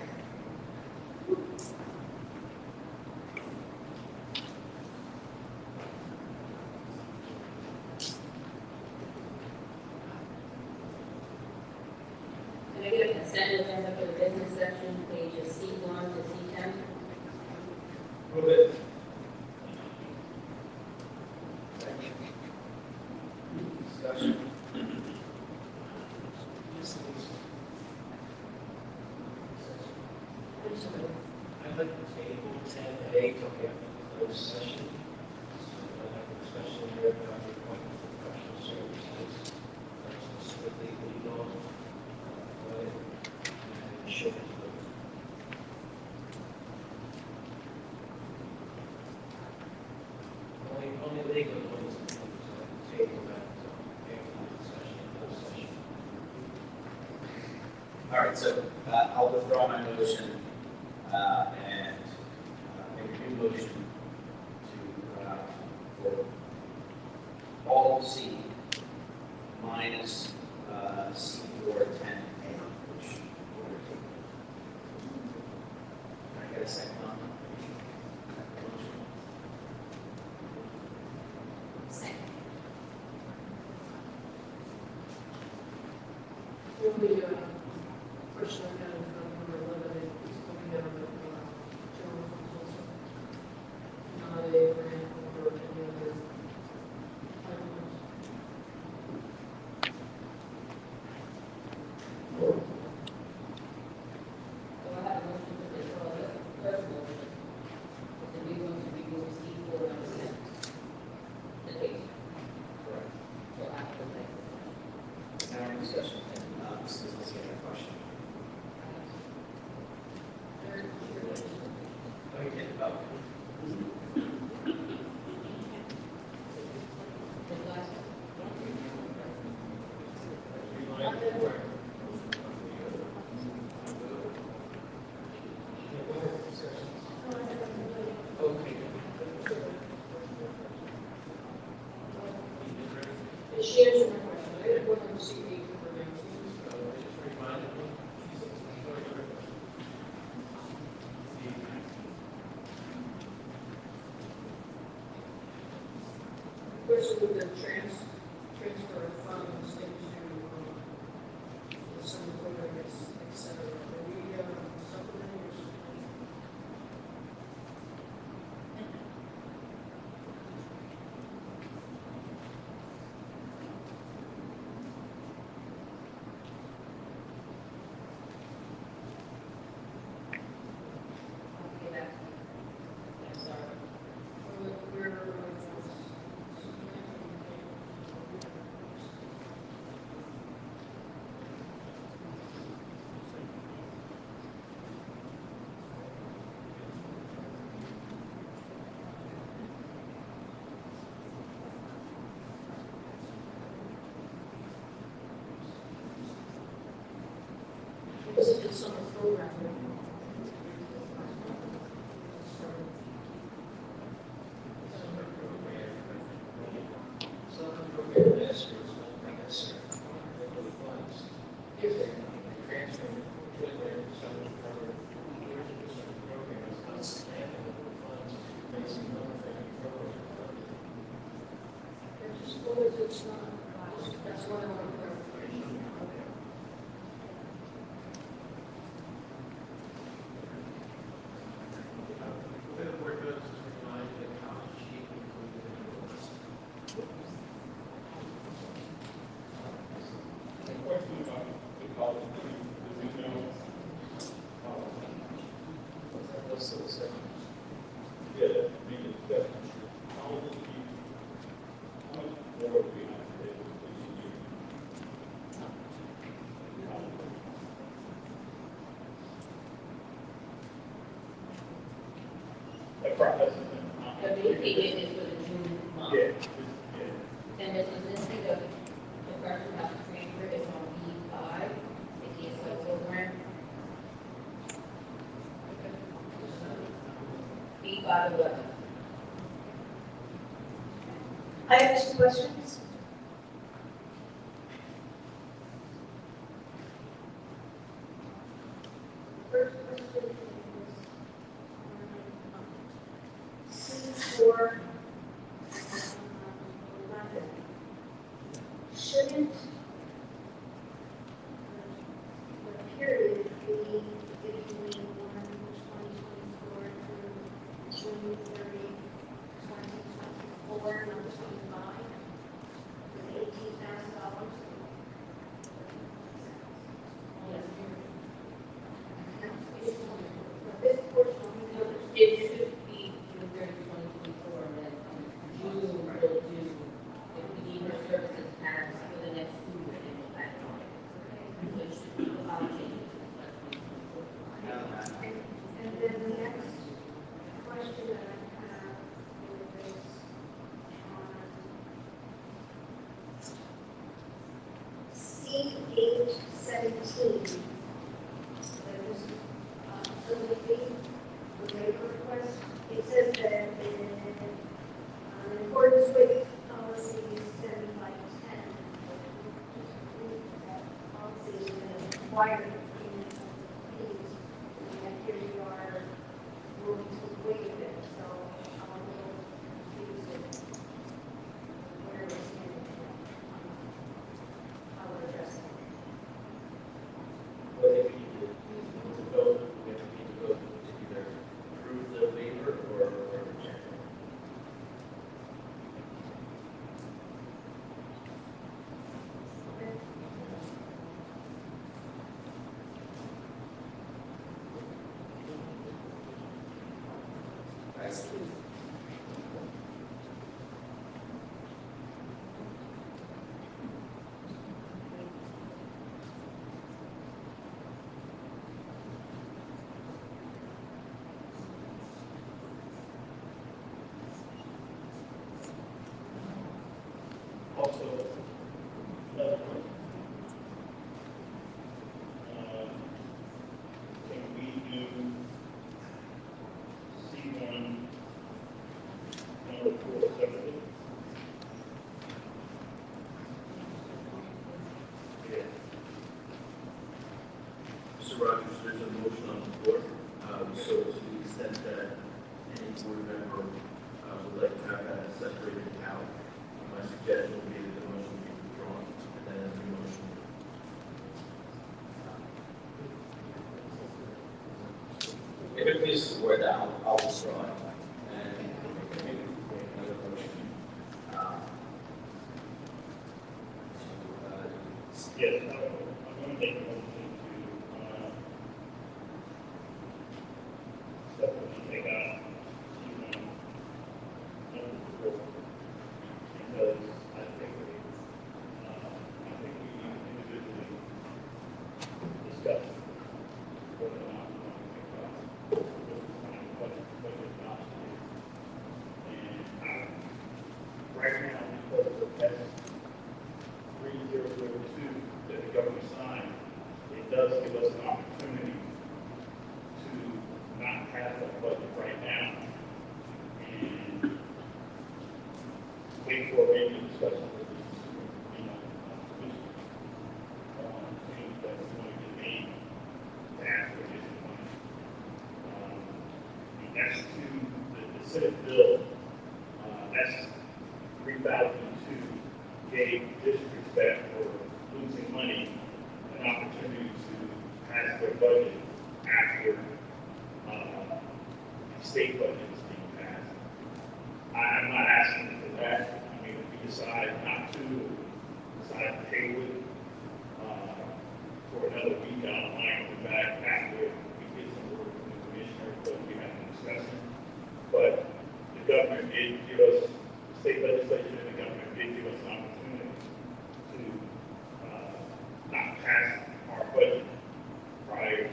Can I get a consent agenda for the business section, pages C1 to C10? Move it. Discussion. I'd like to table 10A till we have the closed session. So I'd like a special year about the appointment of professional services, specifically legal, and insurance. Only legal ones, so table that after the discussion, closed session. All right, so I'll withdraw my motion and make a new motion to, for all C minus C4 10A, which we're taking. Can I get a second on that motion? Second. Will the person account from number 11 is coming down with general funds also? Not a grant or any other items? she answered my question. I didn't want to see eight for 19. So it just reminded me, Question with the transfer of funds into the summer program, et cetera. Are we supplementing or something? I'm sorry. It's summer program. some program masters will bring us regular funds. If they're transferring between their some program, some programs, not annual funds, based on the program. Just as long as it's not, that's what I want to clarify. What the board does is remind the college chief included in the list. A question about the college, do we know? What's the second? Yeah, I mean, it's, how much do you, how much more do we have to pay each year? The process. The vacated is for the June month. Yeah, And Ms. Lozinski, the question about the transfer is on B5, the ESL program. B511. I have two questions. First question is C4, 11. Shouldn't the period be between 1/2024 through June 30, 2024, not 25, with $18,000? This portion of the It should be June 30, 2024, and then June will do, if we need her services parents for the next 2 years, and we'll add on. So it should be without changes. And then the next question that I have is on C817. There's facility fee for labor request. It says that in accordance with policy 7510, that policy is required payment of fees. And here you are moving to waive it, so I'm a little confused with where we're standing on how we're addressing it. What if you need to vote, we have to vote to either approve the waiver or reject it. also, another question. Can we do C1, number 4 separately? Rogers, there's a motion on the floor. So to the extent that any board member would like to have that separated out, my suggestion would be that the motion be withdrawn and then a new motion. If it pleases the board, that I'll withdraw it. And maybe make another motion. Yes, I'm going to make a motion to, take out number 4, because I think we need to individually discuss whether or not we want to take out what is not to do. And right now, because of the test 3002 that the government signed, it does give us an opportunity to not have a budget right now and wait for maybe a discussion with the, things that we want to get made to ask for additional money. And that's the Senate bill, that's 3002 gave districts that were losing money an opportunity to pass their budget after the state budget is being passed. I'm not asking for that. I mean, if we decide not to, decide to table it for another week, I don't mind coming back after we get some word from the commissioner, but we have a discussion. But the government did give us, the state legislature and the government did give us an opportunity to not pass our budget prior to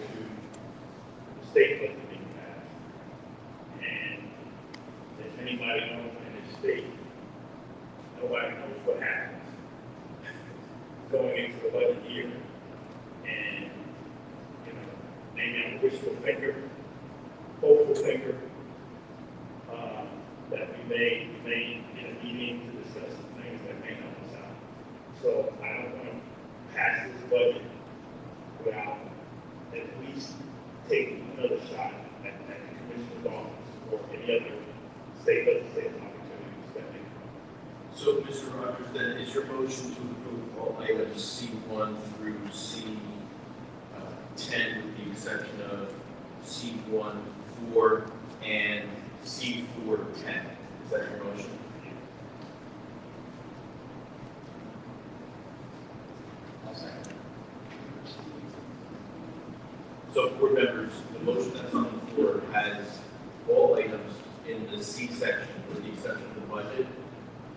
the state budget being passed. And if anybody knows in this state, nobody knows what happens going into the budget year. And, maybe I'm wishful thinker, hopeful thinker, that we may get a meeting to discuss some things that may help us out. So I don't want to pass this budget without at least taking another shot at the commissioner's office or any other state legislative opportunity to step in. So, Mr. Rogers, then is your motion to approve all items C1 through C10 with the exception of C14 and C410? Is that your motion? I'll second. So, board members, the motion that's on the floor has all items in the C section with the exception of the budget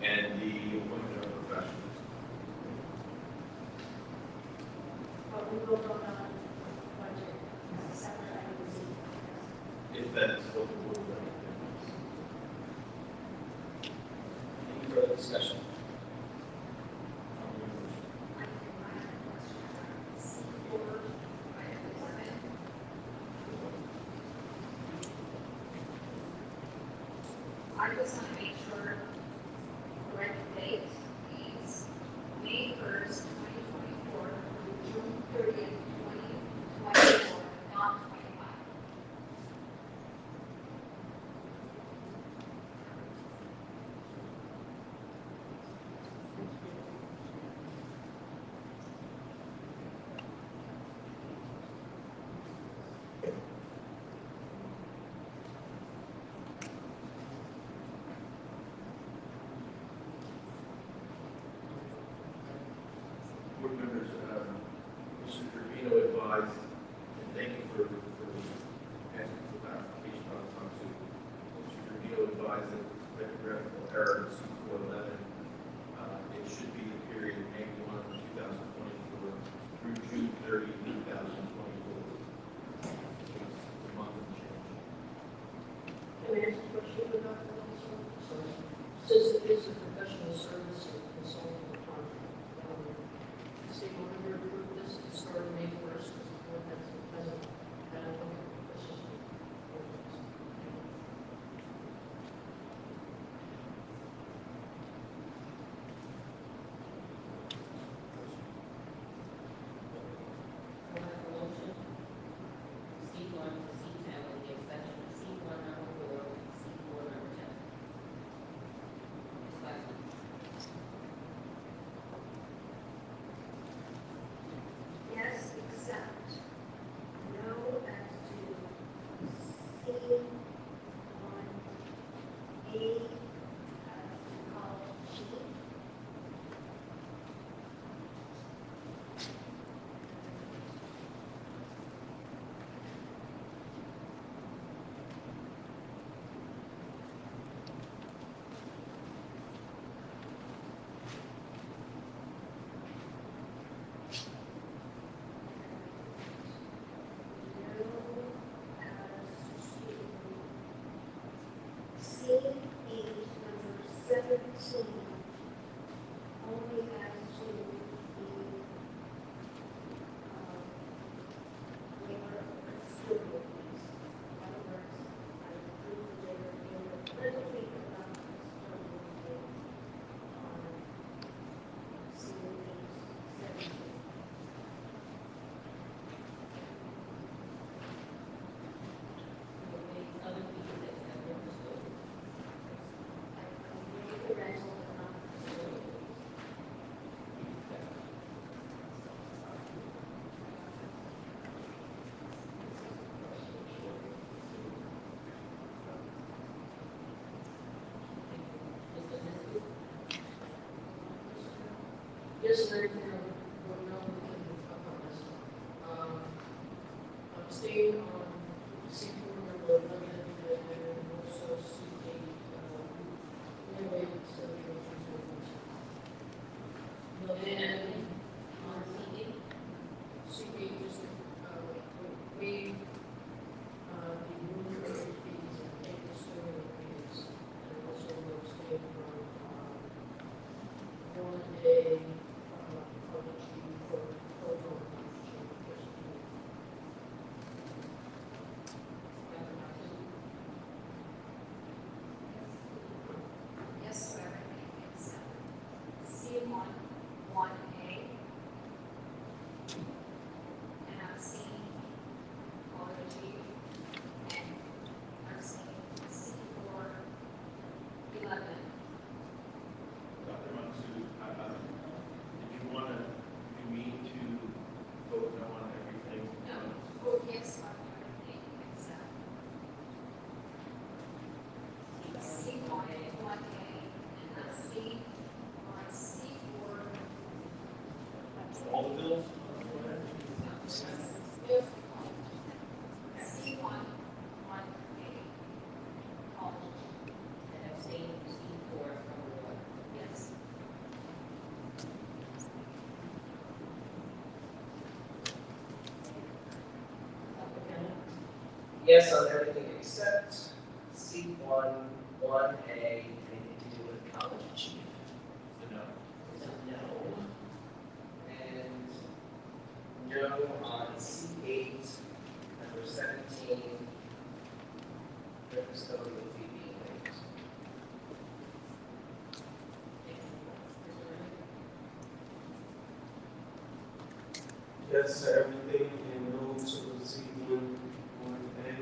and the appointment of professionals. But we will vote on budget as a separate item. If that's what the board recommends. Any further discussion? I just want to make sure the correct date is May 1st, 2024 through June 30th, 2024, not 25. Board members, Mr. Trevino advised, and thank you for asking for clarification on the time too. Mr. Trevino advised that the typographical error in C411, it should be the period May 1, 2024 through June 30, 2024. It's a month and change. Can I ask a question about that also? Sorry. Since it is a professional service and consulting contract, say we're going to approve this to start May 1st, because the board hasn't had a look at this. C as college chief. C8 number 17, only as to the waiver of custodial fees. In other words, I approve the waiver of the rental fee but not the custodial fee on C8 17. Other fees except for custodial. The rental but not the custodial fees. Yes, Larry, we're now looking at this. I'm staying on C4 number 11 and also C8, anyway, so and on C8 just waive the room rate fees and take the custodial fees, and also will stay from 1 day college chief for program chief. Yes, so everything is C1, 1A. And I'm seeing college chief, and I'm seeing C4, 11. Dr. Mansour, did you want to, you mean to vote no on everything? No, oh, yes, on everything except C1, 1A, and I'm seeing on C4. All the bills? Yes. C1, 1A, college. And abstain C4 from one. Yes. Yes on everything except C1, 1A, anything to do with college chief. No. Is a no. And no on C8, number 17, the custodial fee being waived. Yes, everything in no to C1, 1A,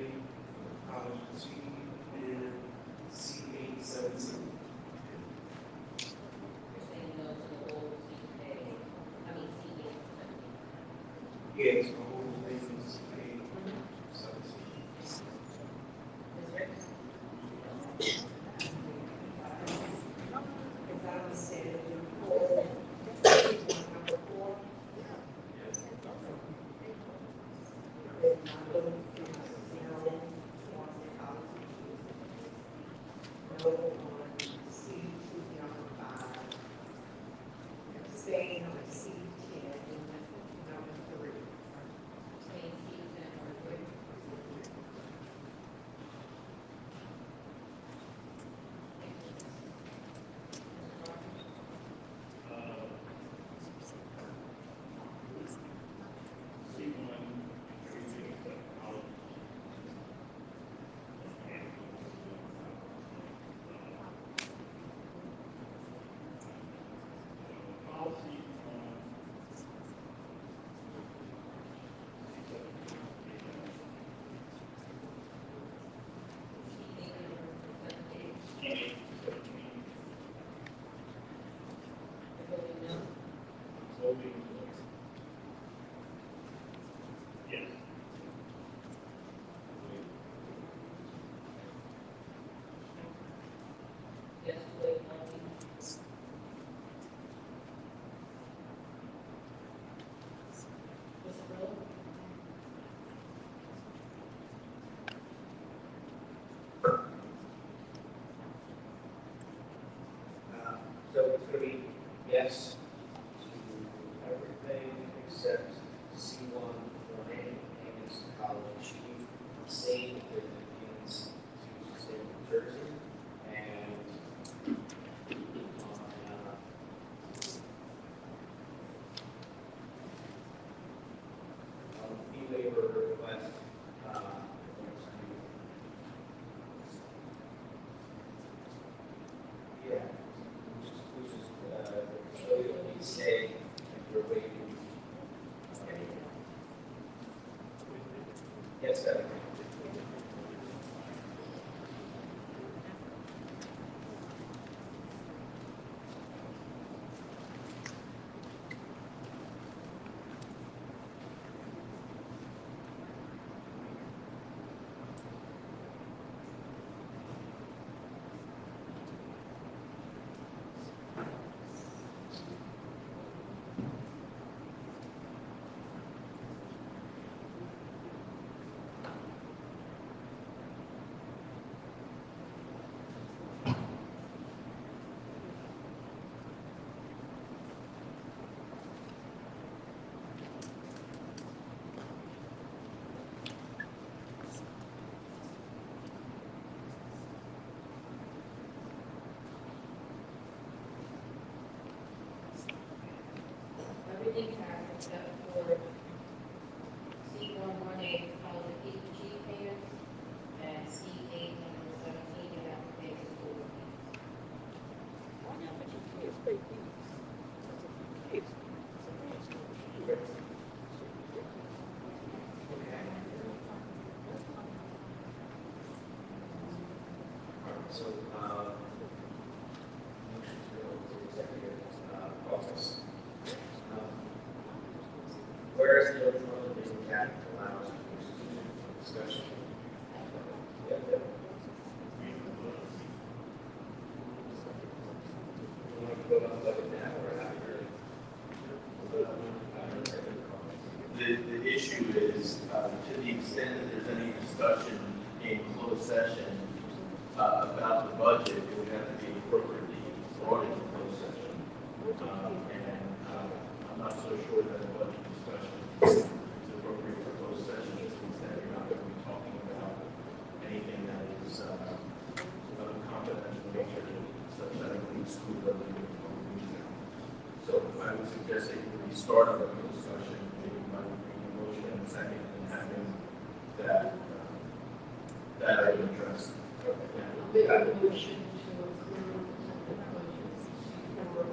college chief, and C8, 17. You're saying no to the whole C8. Yes, the whole thing is C8, 17. As I understand it, you pulled number 4. Then I'm looking for 0 on the college. No on C2, number 5. Staying on C10, number 3. Saying C10 or 3. yes to everything except C1 1A, payments to college achievement, same with the payments to state of New Jersey, and on fee waiver request, yeah, which is, custodial fees say you're waiving. Yes, sir. Everything passed except for C118 college PG payments and C8 and 17 and application school fees. So, motion to go to executive office. Whereas the open meeting act allows for discussion. Yeah, yeah. You want to go on budget now or after? The issue is, to the extent that there's any discussion in closed session about the budget, it would have to be appropriately brought into closed session. I'm not so sure that a budget discussion is appropriate for closed session, to the extent you're not going to be talking about anything that is of confidential nature, such that includes school building or music. So I would suggest that you restart a discussion, maybe by making a motion in a second and having that item addressed. Make a motion to approve the budget for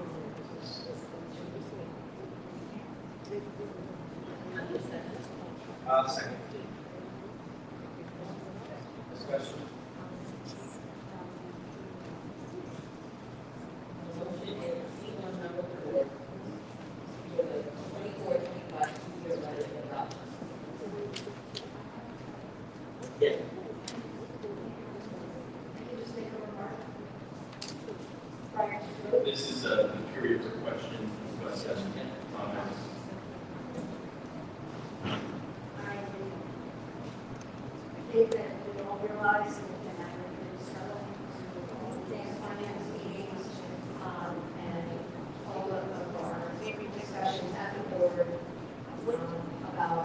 Second. Discussion. Motion is C1 number 4. For the 24-25 year budget adoption. Yeah. This is a period for questions, discussion, comments. I think that we all realize that we've been struggling to advance finance meetings, and all of our discussions at the board about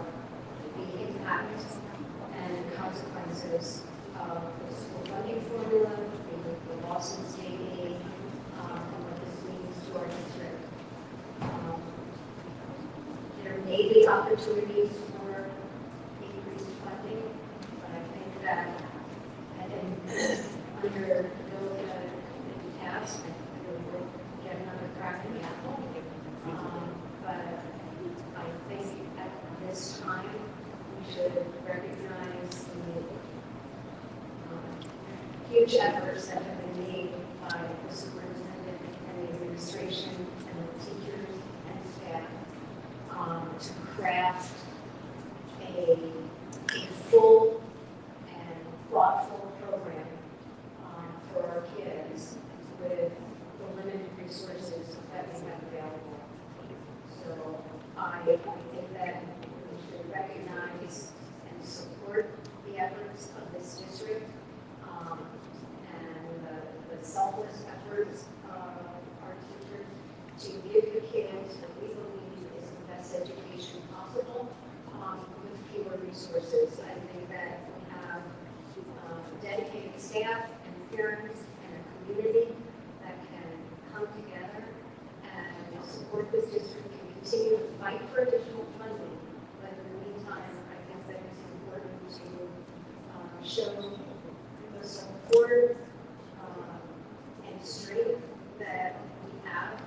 the impact and consequences of the school funding formula, the loss in state aid, and what this means to our district. There may be opportunities for increased funding, but I think that under those tasks, we'll get another crack in the apple. But I think at this time, we should recognize the huge efforts that have been made by the superintendent and the administration and the teachers and staff to craft a full and thoughtful program for our kids with the limited resources that we have available. So I think that we should recognize and support the efforts of this district and the selfless efforts of our teachers to give the kids what we believe is the best education possible, with fewer resources. I think that we have dedicated staff and parents and a community that can come together and support this district and continue to fight for additional funding. But in the meantime, I think that it's important to show the support and strength that we have,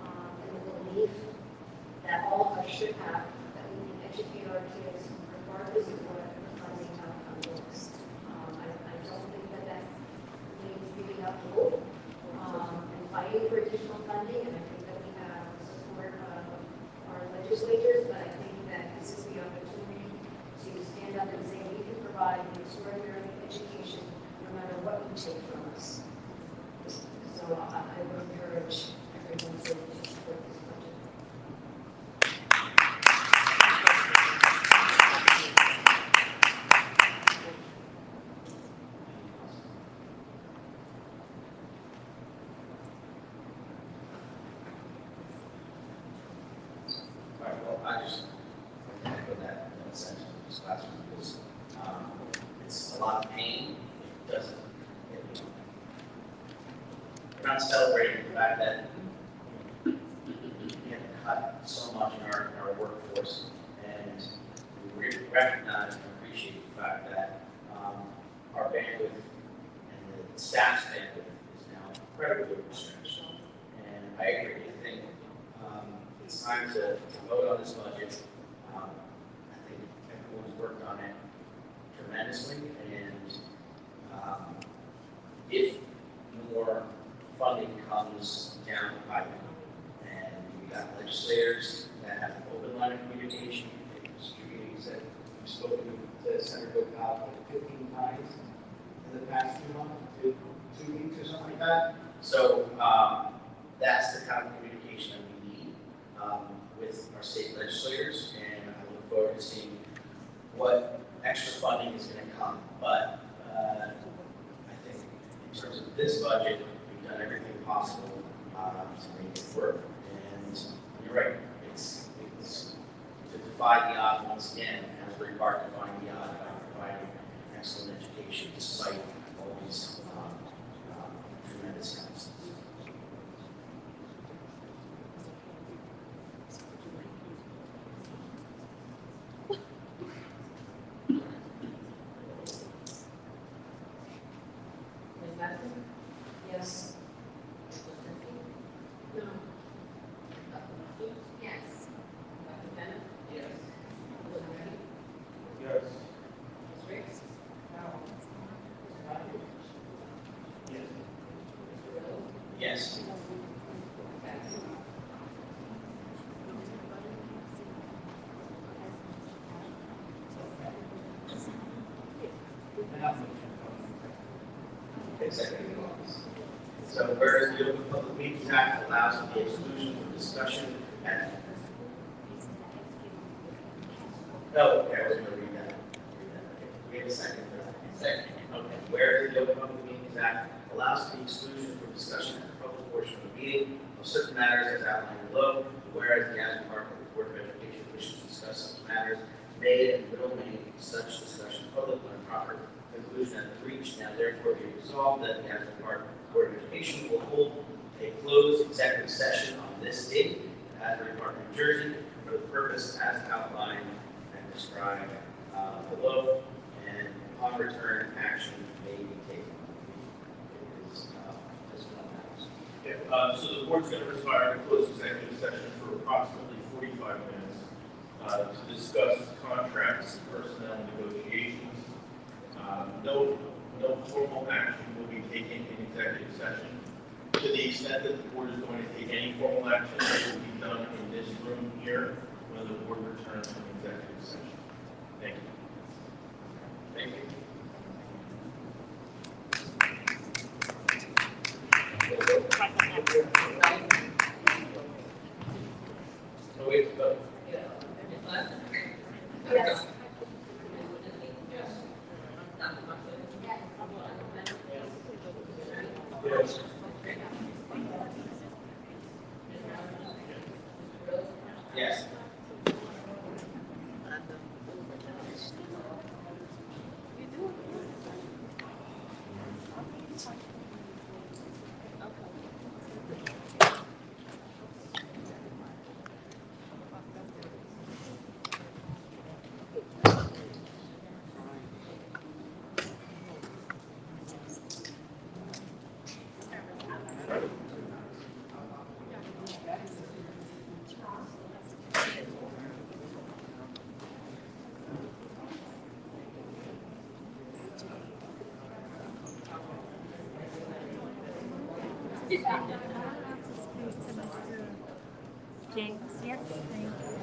and the belief that all of us should have, that we can educate our kids regardless of what the funding outcome looks. I don't think that that means giving up hope and fighting for additional funding, and I think that we have the support of our legislators, but I think that this is the opportunity to stand up and say we can provide an extraordinary education no matter what you take from us. So I would encourage everyone to support this budget. All right, well, I just echo that sentiment in this classroom because it's a lot of pain. It doesn't, we're not celebrating the fact that we had to cut so much in our workforce, and we recognize and appreciate the fact that our bandwidth and the staff's bandwidth is now incredibly overstretched. And I agree. I think it's time to vote on this budget. I think everyone's worked on it tremendously, and if more funding comes down the pipe, and we got legislators that have an open line of communication, you said you've spoken to Senator Gopal 15 times in the past 2 months, 2 weeks or something like that. So that's the kind of communication that we need with our state legislators, and I look forward to seeing what extra funding is going to come. But I think in terms of this budget, we've done everything possible to make it work. And you're right, it's to defy the odds once again, Asbury Park defying the odds by providing excellent education despite all these tremendous cuts. Ms. Madison? Yes. No. Yes. Dr. Bennett? Yes. Ms. Ready? Yes. Ms. Riggs? No. Ms. Rogers? Yes. Mr. Riddle? Yes. Executive office. So whereas the Open Public Meetings Act allows for the exclusion from discussion at. Oh, okay, I was going to read that. Okay, we have a second for that. Second. Okay. Whereas the Open Public Meetings Act allows for the exclusion from discussion at the public portion of the meeting of certain matters as outlined below, whereas the Asbury Park Board of Education wishes to discuss such matters, may and will make such discussion public when a proper conclusion has been reached. Now therefore be resolved that the Asbury Park Board of Education will hold a closed executive session on this date in Asbury Park, New Jersey, for the purpose as outlined and described below, and upon return, action may be taken. It is just one matters. Yeah, so the board's going to require a closed executive session for approximately 45 minutes to discuss contracts, personnel negotiations. No formal action will be taken in executive session. To the extent that the board is going to take any formal action, it will be done in this room here when the board returns from executive session. Thank you. Thank you. So we have to vote. Yes. Ms. Madison? Yes. Ms. Wojcicki? Yes. Dr. Buxton? Yes. Dr. Bennett? Yes. Ms. Riggs? Ms. Rogers? Yes. James, yes, thank you.